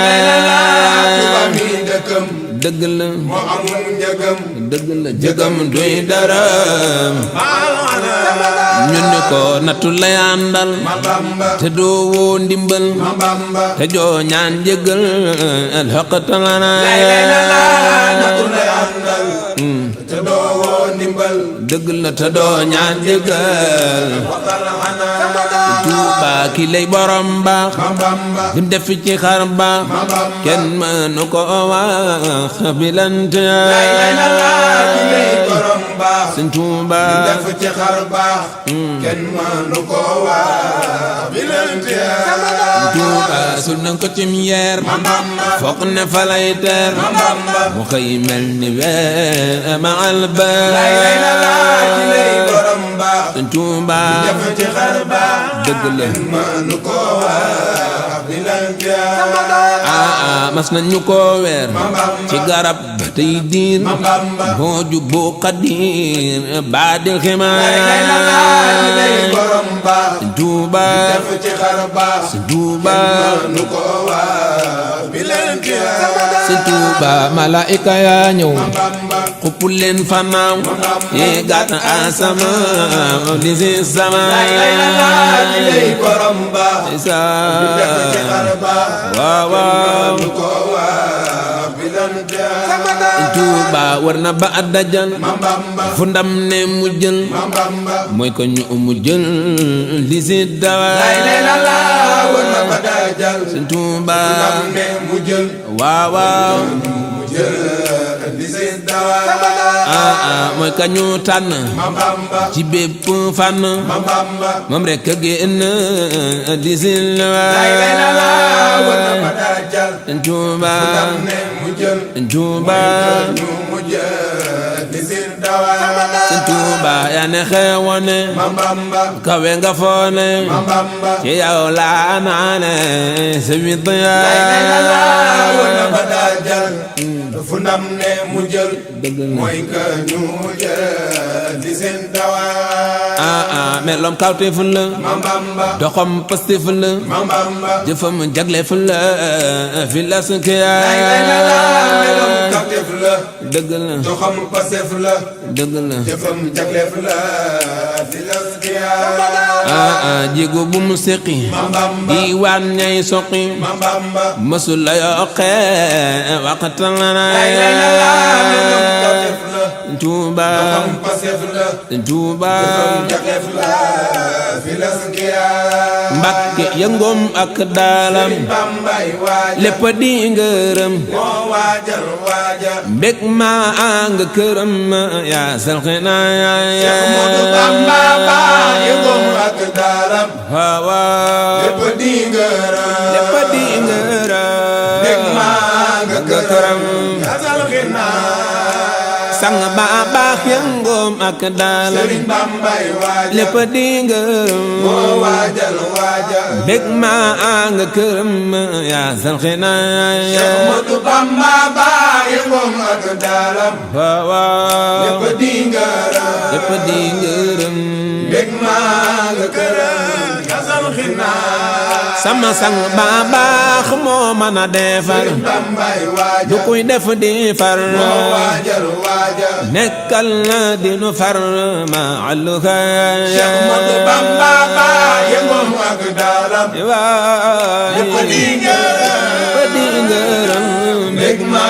dëgg la dëgg la njëgam duy dara ñun ni ko nattu lay àndal te doo woo ndimbal te joo ñaan njëgal alxaqtalanaay dëgg la te doo ñaan njëgal Tuuba ki lay borom baax dim def fi ci xar baax kenn mënu ko wax bilante Sëñ Tuuba Tuuba sul nañ ko cim yeer foog ne fa lay teer mu xëy mel ni weer ma albar Sëñ Tuuba dëgg la mas nañu ko weer ci garab tey diir moo jubbu xadir baadil ximaay Sëñ Tuuba Sëñ Tuuba Sëñ Tuuba malaika yaa ñëw xupp leen fanaaw yi gàtt asama li si sama waaw waaw Sëñ Tuuba war na ba dajal fu ndam ne mu jël mooy ko ñu mu jël li si dawaay Sëñ Tuuba waaw waaw mooy ka ñu tànn ci bépp fànn moom rek a génn di si waay Sëñ Tuuba Sëñ Tuuba Sëñ Tuuba yaa ne xewoone kawe nga foone ci yow laa naane sa wit fu ndam ne mu jël mooy ka ñu jël di seen dawa mais lom kawte fu la doxam paste fu la jëfam jagle fu la fi la sunkiyaay dëgg la doxam paste fu la dëgg la jëfam jagle fu la fi la sunkiyaay jéego bu mu seqi di waan ñay soqi mësul la yoqe waxtaan la Tuuba Tuuba Mbakke yëngoom ak daalam lépp di ngërëm mbég ma nga këram yaa salxina yaa waaw lépp di ngërëm mbég ma nga këram sang ba baax yëngoom ak daalam Sëriñ Bambay waajal lépp di ngërëm moo waajal bég ma nga këram yaa sal xinaaya Cheikh Modou Bamba baax yëngoom ak daalam waaw lépp di ngërëm lépp di ngërëm bég ma nga këram yasal xinaa sama sang ba baax moo mën a defar Sëriñ Bambay waajal du kuy def di far moo waajal nekkal na di nu far ma alluka Cheikh Modou Bamba baax yëngoom ak daalam lépp di ngërëm bég ma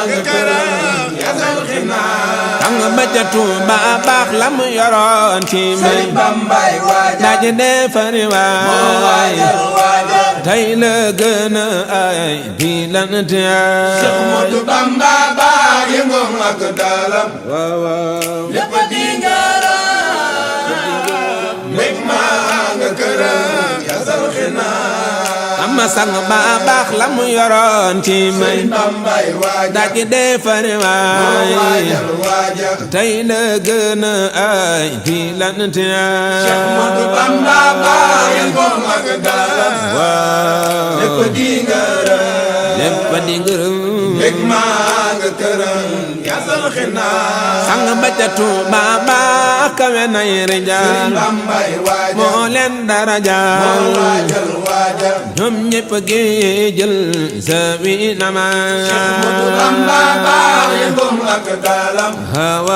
nga këram yasal xinaa sang ba ca Tuuba baax la mu yoroon ci may Sëriñ Bambay waajal daji defari moo waay waajal tey la gën a ay bi lan tiyaa Cheikh Modou Bamba baax yëngoom ak daalam waaw lépp di ngërëm bég ma nga këram yasal xinaa ama sang ba baax la mu yoroon ci may Sëriñ Bambay waajal daji defari moo waay waajal tey la gën a ay bi lan tiyaa Cheikh Modou Bamba baax yëngoom ak daalam waaw lépp di ngërëm lépp di ngërëm bég ma nga këram yasal xinaa sang ba ca Tuuba baax kawe nay rijaal Sëriñ Bambay waajal moo leen darajaal moo waajal ñoom ñëpp gi jël sa wi nama Cheikh Modou Bamba baax yëngoom ak daalam waaw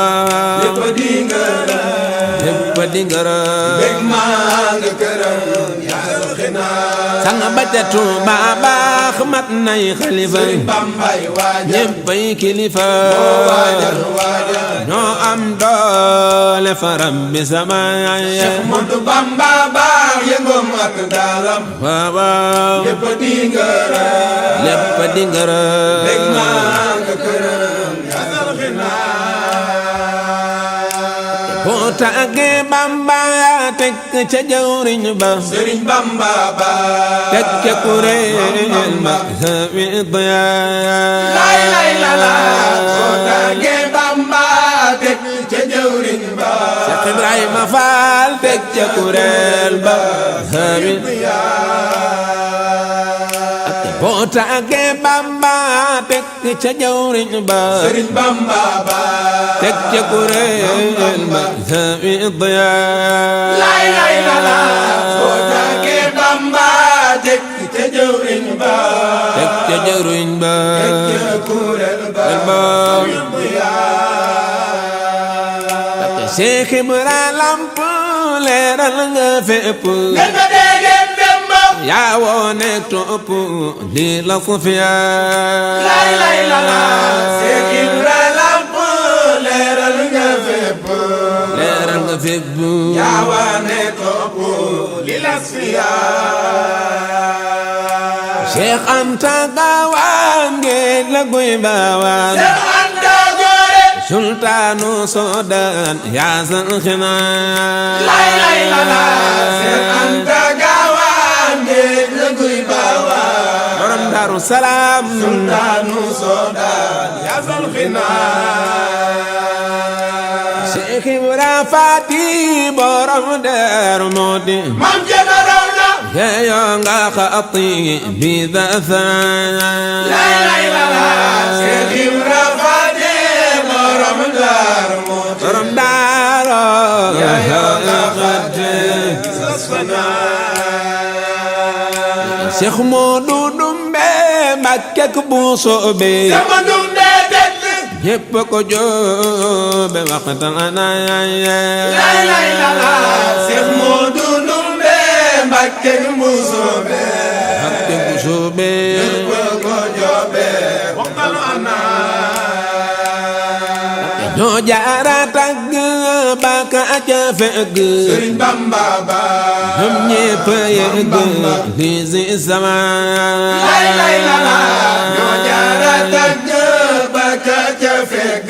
lépp di ngërëm lépp di ngërëm bég ma nga këram yasal xinaa sang ba ca Tuuba baax mat nay xalifa Sëriñ Bambay waajal ñëppay kilifa moo waajal ñoo am doole faram bi sama Cheikh Modou Bamba baax yëngoom ak daalam waaw lépp di ngërëm lépp di ngërëm bég ma nga këram yasal xinaa boo tàggee Bamba teg ca jawriñ ba Sëriñ Bamba baax teg ca kuréel ba sawi diyaa lay la la boo tàggee Bamba teg ca jawriñ ba Cheikh Ibrahima Fall teg ca kuréel ba sawi boo tàggee Bamba teg ca jawriñ ba Sëriñ Bamba baax teg ca kuréel ba sawi diyaa lay la boo tàggee Bamba teg ca jawriñ ba teg ca jawriñ ba teg ca kuréel ba Cheikh Ibra Lamp leeral nga fépp nga déggee démb yaa woo nekk topp di la Sofia lay la Cheikh Ibra Lamp leeral nga fépp leeral nga fépp yaa waane topp li la Sofia Cheikh Anta Gaawaan ngeen la guy baawaan Cheikh Anta Goore sultaanu Soodaan yaa san xinaa lay la Cheikh Anta Gaawaan ngeen la guy baawaan borom Daaru Salaam sultaanu Soodaan yaa san xinaa Cheikh Ibra Faati borom Daaru Muhti Mam Jabaraw na geeyo nga xaati bi daasan lay la Cheikh Ibra Faati borom Daaru Muhti borom Daaru geeyo nga xaati Cheikh Modou Dumbe Mbakke bu soobe sama Dumbe dëkk ñépp ko joobe waxtaan lay la Cheikh Modou Dumbe Mbakke bu soobe Mbakke bu soobe ñépp ko joobe waxtaan ñoo jaara tagg baka ca fegg Sëriñ Bamba ba ñoom ñépp yegg li si sama lay la ñoo jaara tagg baka ca fegg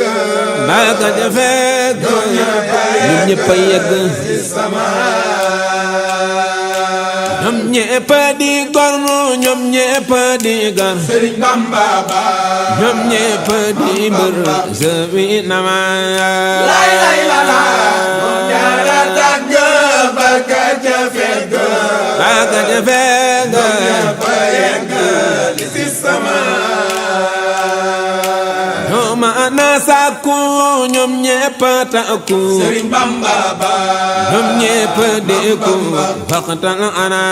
baka ca fegg ñoom ñépp yegg ñoom ñépp di gor ñoom ñépp di gor Sëriñ Bamba ba ñoom ñépp di mbër sëwi nama lay lay la la moo jaara tàgg barka ca fegg barka ca fegg ñépp yegg li si sama ñoom ana sàkku ñoom ñépp takku Sëriñ Bamba ba ñoom ñépp di ku waxtaan ana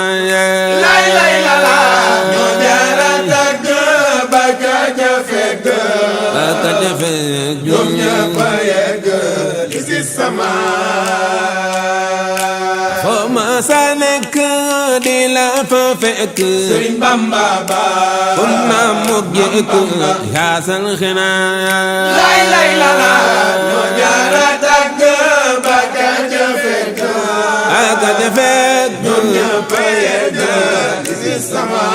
lay lay la la moo jaara tàgg barka ca fegg barka ca fegg ñoom ñépp yegg li si sama foo ma sa nekk di la fa fekk Sëriñ Bamba ba kun na mu jekk yaasal xinaa lay lay la la ñoo jaara tàgg barka ca fekk barka ca fekk ñoom ñépp yegg li si sama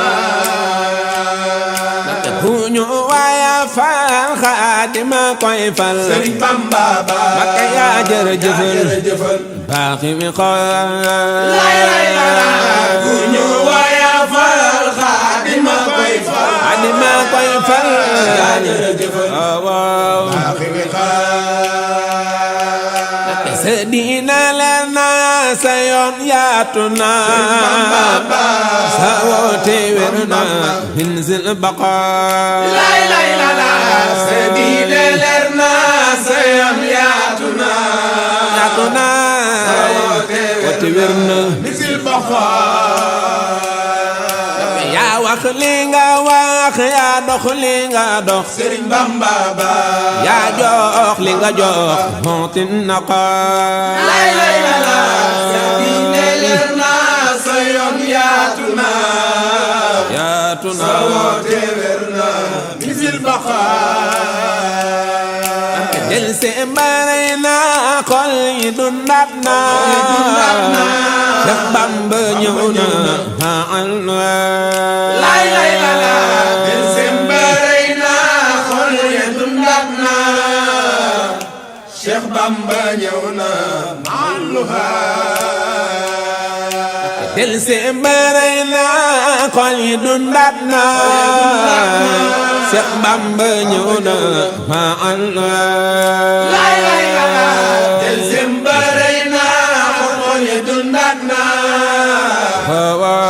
bu ñu waaya fal Xaadima koy fal Sëriñ Bamba ba Mbakke yaa jërëjëfal jërëjëfal baaxi mi xool lay lay la la bu ñu waaya fal Xaadima koy fal Xaadima koy fal yaa jërëjëfal waaw baaxi mi xaar sa diina leer na sa yoon yaatu na sa woote wér na min zil baqa lay lay la la sa diine leer na sa yoon yaatu na yaatu na woote wér na misil baqa yaa wax li nga wax yaa dox li nga dox Sëriñ Bamba ba yaa jox li nga jox mootin naqa lay lay la la sa diine leer na sa yoon yaatu na yaatu na sa woote wér na misil baqa del se mbaray na xol yi dundaat na Seex Bamba ñëw na maal lay lay la la del se mbaray na xol yi dundaat na Seex Bamba ñëw na maal del se mbaray na xol yi dundaat na Seex Bamba ñëw na maal lay lay la la del se mbaray na xol yi dundaat na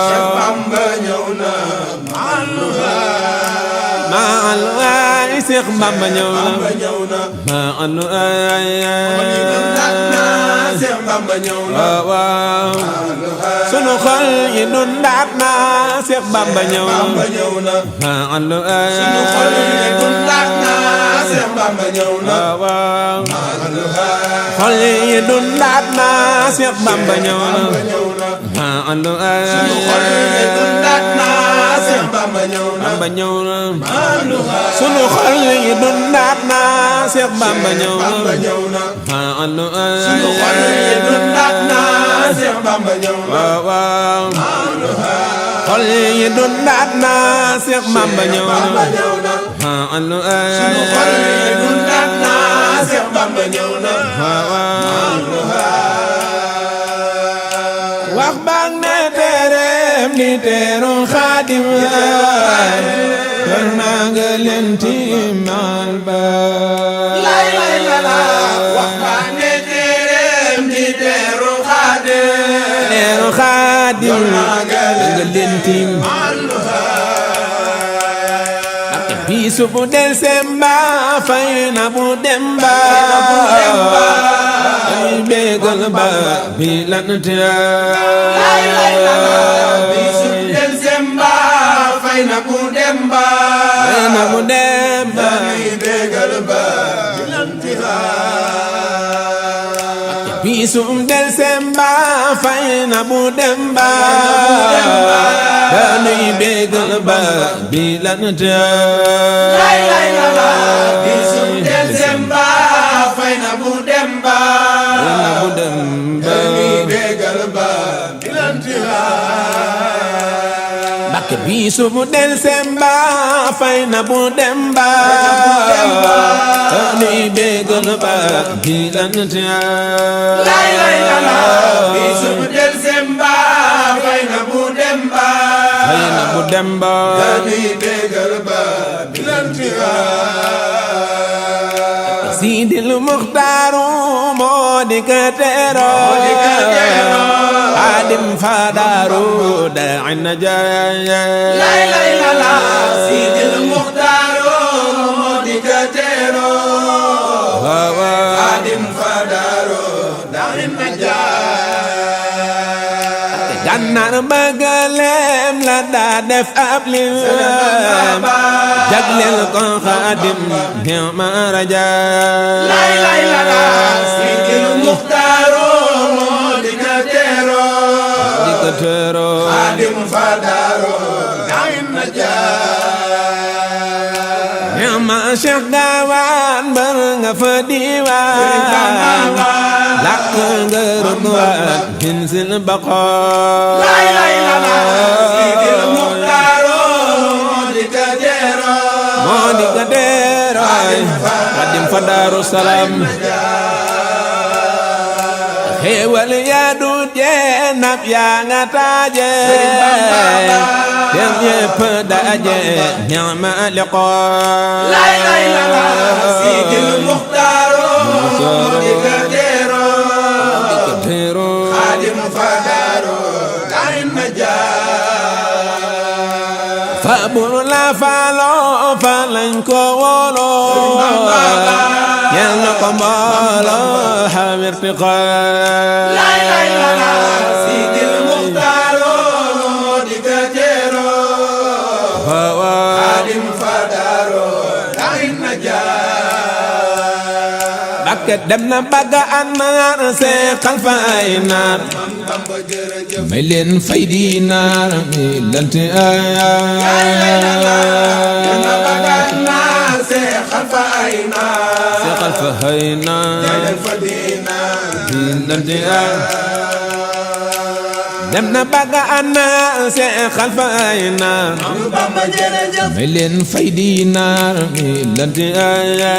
Seex Bamba ñëw na maal Seex Bamba ñëw na maal Seex Bamba ñëw na waaw sunu xol yi dundaat na Seex Bamba ñëw na maal sunu xol yi dundaat na Seex Bamba ñëw na waaw xol yi dundaat na Seex Bamba ñëw na maal sunu xol yi dundaat na Seex Bamba ñëw na Bamba ñëw na sunu xol yi dundaat na Seex Bamba ñëw na maal sunu xol yi dundaat na Seex Bamba ñëw na waaw xol yi dundaat na Seex Bamba ñëw na maal sunu xol yi dundaat na Seex Bamba ñëw na wax baag ne tereem di teeru Xaadim kër naa nga leen tiimal ba lay lay la la wax baag ne tereem di teeru Xaadim teeru Xaadim nga leen tiimal bisu bu del semba fay na bu demba ay bégal ba bi lan tia lay lay la la bisu del semba fay na bu demba fay na bu demba ay bégal ba bi lan tia bisu del semba fay na bu demba dañuy bégal ba bi lan tia lay lay la la bisu del semba fay na bu demba bu demba dañuy bégal ba bi lan tia Mbakke bisu bu del semba fay na bu demba dañuy bégal ba bi lan tia lay lay la la bisu del semba fay na bu demba bu demba dañuy bégal ba bilantiya Sidil Muxtaaru moo di ka teero Xaadim Fadaaru da'i najaaya lay lay la la Sidil Muxtaaru moo di ka teero Xaadim Fadaaru da'i najaaya Gànnaar bëggaleem la daa def ab lim jagleel ko Xaadim ma rajaaya lay lay la la Sidil Muxtaaru moo di ka teero Xaadim Fadaaru da'i najaaya ma Cheikh Gaawaan bar nga fa diwaan làq nga rëdwaan min sil baqaa lay lay la la Sidil Muxtaaru moo di ka teero Xaadim Fadaaru salaam xéewal yaa du jee nab yaa nga taaje dem yépp daje ñama liqaa lay lay la la Sidil Muxtaaru moo di ka teero Xaadim Fadaaru da'i najaaya fa bur la faaloo fa lañ ko wóoloo yal na ko mbooloo xawirtiqaa lay lay la la Sidil Muxtaaru moo di ka teero Xaadim Fadaaru da'i najaaya Bakke dem na bagga annaar seexal fa ay naar Bamba jërëjëf may leen fay di naar mi lanti dana bagaan naar seexal fa ay naar seexal fa ay naar fa diinaar mi lanti dem na bagga annaar seexal fa ay naar Bamba jërëjëf may leen fay di naar mi lanti dana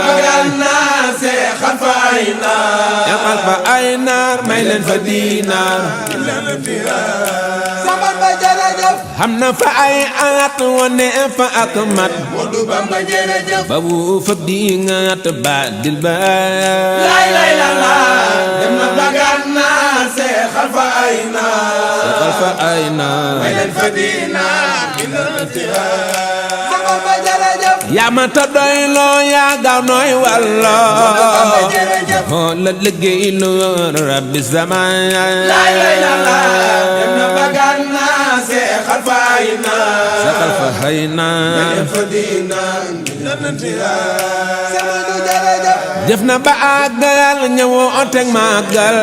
bagaan naar seexal fa ay naar seexal fa ay naar may leen fa di naar Bamba jërëjëf xam na fa ay at wane fa ak mat Moodu Bamba jërëjëf ba bu fab di ngat ba dil ba lay lay la la dem na bagaan naar seexal fa ay naar seexal fa ay naar may leen fa diinaar Bamba jërëjëf yaa ma ta doy loo yaa gaaw nooy walloo Bamba jërëjëf moo la liggéey loo rabbi zaman lay lay la la dem na bagaan naar seexal fa ay naar seexal fa ay naar fa diinaar Samadu jërëjëf jëf na ba àggal ñëwoo teg màggal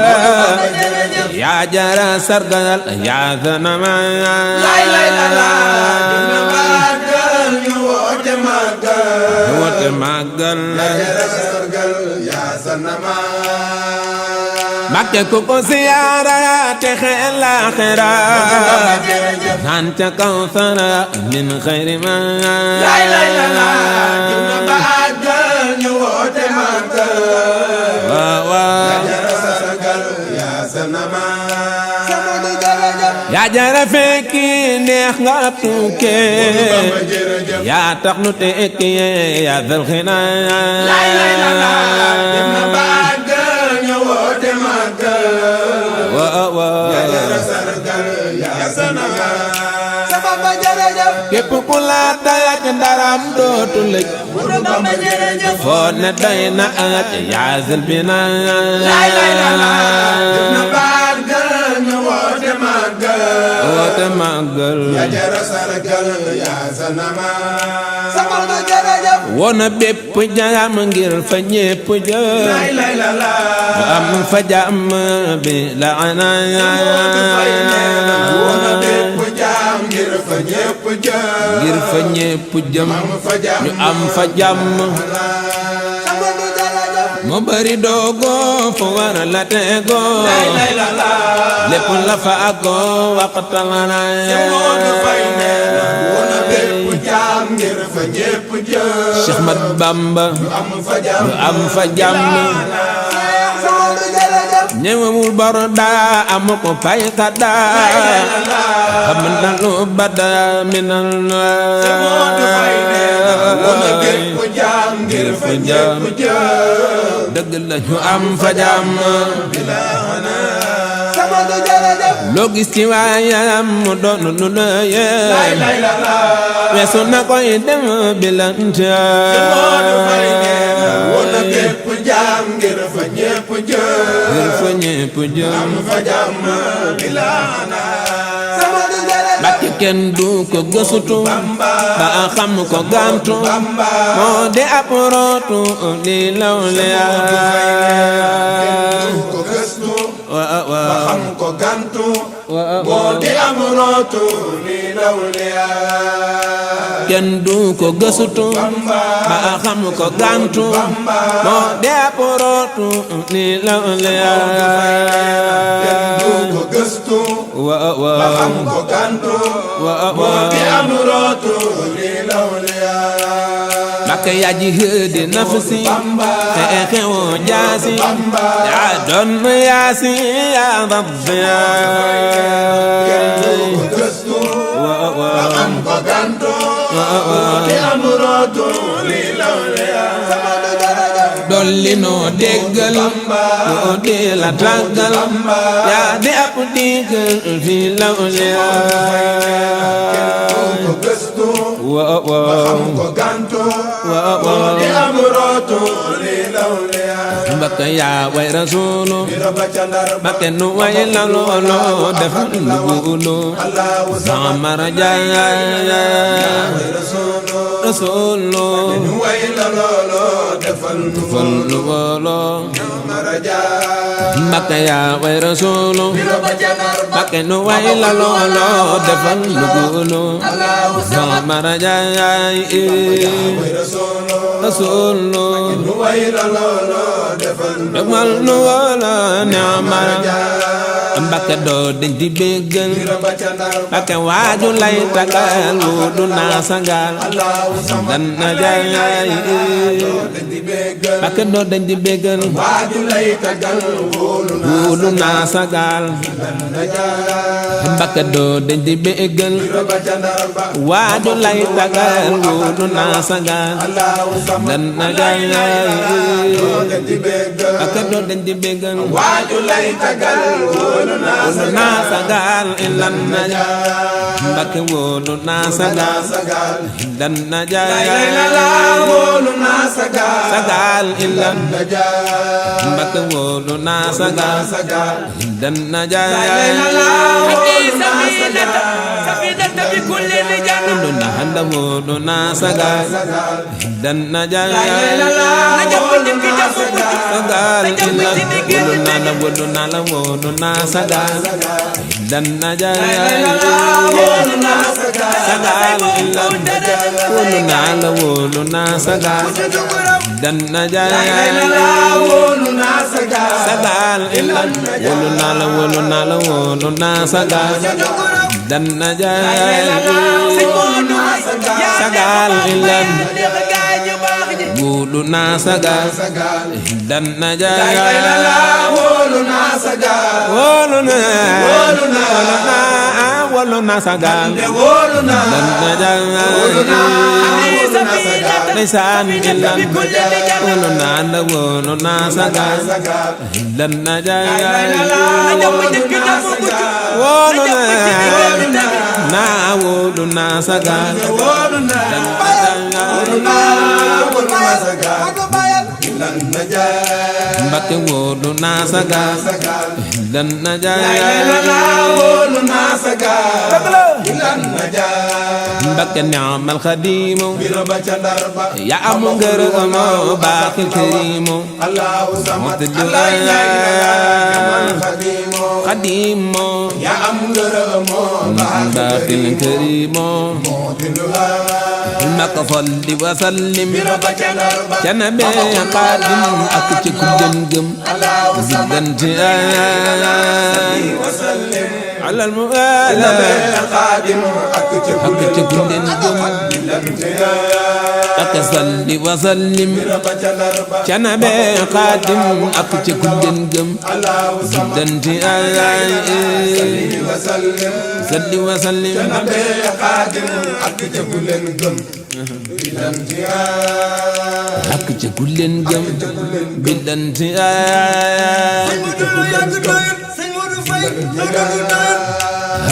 yaa jara sargal yaa zanama lay lay la la dem na bagaan ñu woote màggal woote màggal sargal yaa sanama Mbàkke ku ko siyaara te xel laaxira naan ca kaw sara min xayri ma lay lay la la dem na bagaan ñu woote màggal waaw sargal yaa sanama Samadu jërëjëf yaa jara fekki neex nga tukkee Bamba jërëjëf yaa tax nu tekki yaa dal xina lay lay la la dem na bagaan ñu woote màggal waaw sargal yaa sanama Bamba jërëjëf képp ku la dayat ndaram dootu lëj Moodu Bamba jërëjëf foo ne doy na ak yaa zil bina lay lay la la dem na bagaan ñu woote màggal woote màggal jara sargal yaa sanama Samadu jërëjëf woona bépp jaam ngir fa ñépp jëm lay lay la la am fa jàmm bi la ana woona bépp jaam ngir fa ñépp jëm ngir fa ñépp jëm fa jaam ñu am fa jàmm Samadu jërëjëf mu bari doogo fu war la tego lay lay la la lépp la fa àggoo waxtaan Moodu Fay nee na woona bépp jaam ngir fa ñépp jëm Cheikh Mat Bamba am fa jaam ñu am fa jàmm Samadu jërëjëf ñëwul bor daa amu ko pay xaddaa xam na lu bada minal dëgg la ñu am fa jàmm loo gis ci waayam mu doon lu lëye weesu na koy dem bilante wona képp jaam ngir fa ñépp jëm am fa jàmm bilaana Mbàkke kenn du ko gëstutu ba xam ko gantu moo de ab rootu li law ko gëstu ba xam ko gantu moo de ab rootu li law kenn du ko gëstutu ba xam ko gantu moo de ab rootu li law kenn du ko gëstu ba xam ko gantu moo de ab rootu li law Mbàkke yaa ji hëdi nafsi xeexewo jaasi yaa doon yaasi yaa rabbi kenn du ko gëstu ba xam ko gantu moo de ab rootu li law dolli noo déggal noo di la tàggal yaa di ab diggal fi law ko gëstu ba xam ko gantu moo di ab rootu li law Mbàkke yaa way rasuulu Mbàkke nu way la loolo def lu Mamara Jaay rasuulu nu way la loolo defal lu woolo Mbàkke yaa way rasuulu Mbàkke nu way la loolo defal lu Mamara Jaay rasuulu nu way la loolo defal nu woolo Mamara Mbàkke doo dañ di béggal Mbàkke waaju lay tagal wudu naa sangal dan na jaay Mbàkke doo dañ di béggal waaju lay tagal wudu naa sagal Mbàkke doo dañ di béggal waaju lay tagal wudu naa sagal dan na jaay Mbàkke doo dañ di béggal waaju lay tagal wóolu naa sagal ilan na Mbàkke wóolu naa sagal dan na jaay wóolu naa sagal ilan Mbàkke wóolu naa sagal dan na jaay wóolu na handa wóolu naa sagal dan na jaay sagal ilan wóolu naa la wóolu naa sagal dan na jaay sagal ilan wóolu naa la wóolu naa sagal dan na jaay sagal ilan wóolu naa la wóolu naa la wóolu naa sagal dan na jaay sagal ilan wóolu naa sagal dan na jaay wóolu naa sagal wóolu naa sagal dan na jaay ndeysaan ilan wóolu naa la wóolu naa sagal dan na jaay wóolu naa sagal dan na jaay Mbàkke wóolu naa sagal dan na jaay Mbàkke ni'mal xadiimu yaa am ngërëm baaxil kariimu xadiimu yaa am ngërëm baaxil kariimu Mbàkke salli wa sallim ca nabi xaadim ak ci ku gën gëm diggante alal mu xaadim ak ci ku gën gëm ak salli wa sallim ca nabe xaadim ak ca kulleen gëm biddanti ay salli wa sallim nabe xaadim ak ca kulleen gëm biddanti ay ak ca kulleen gëm biddanti ay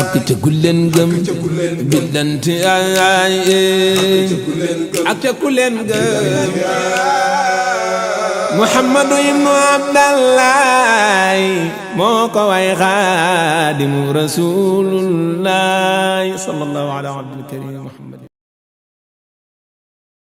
ak ca kulleen gëm biddanti ay ak ca kulleen gëm Muhammadu ibnu Abdallah moo ko way Xaadimu Rasuulullaah sallallahu ala abdil karim Muhammad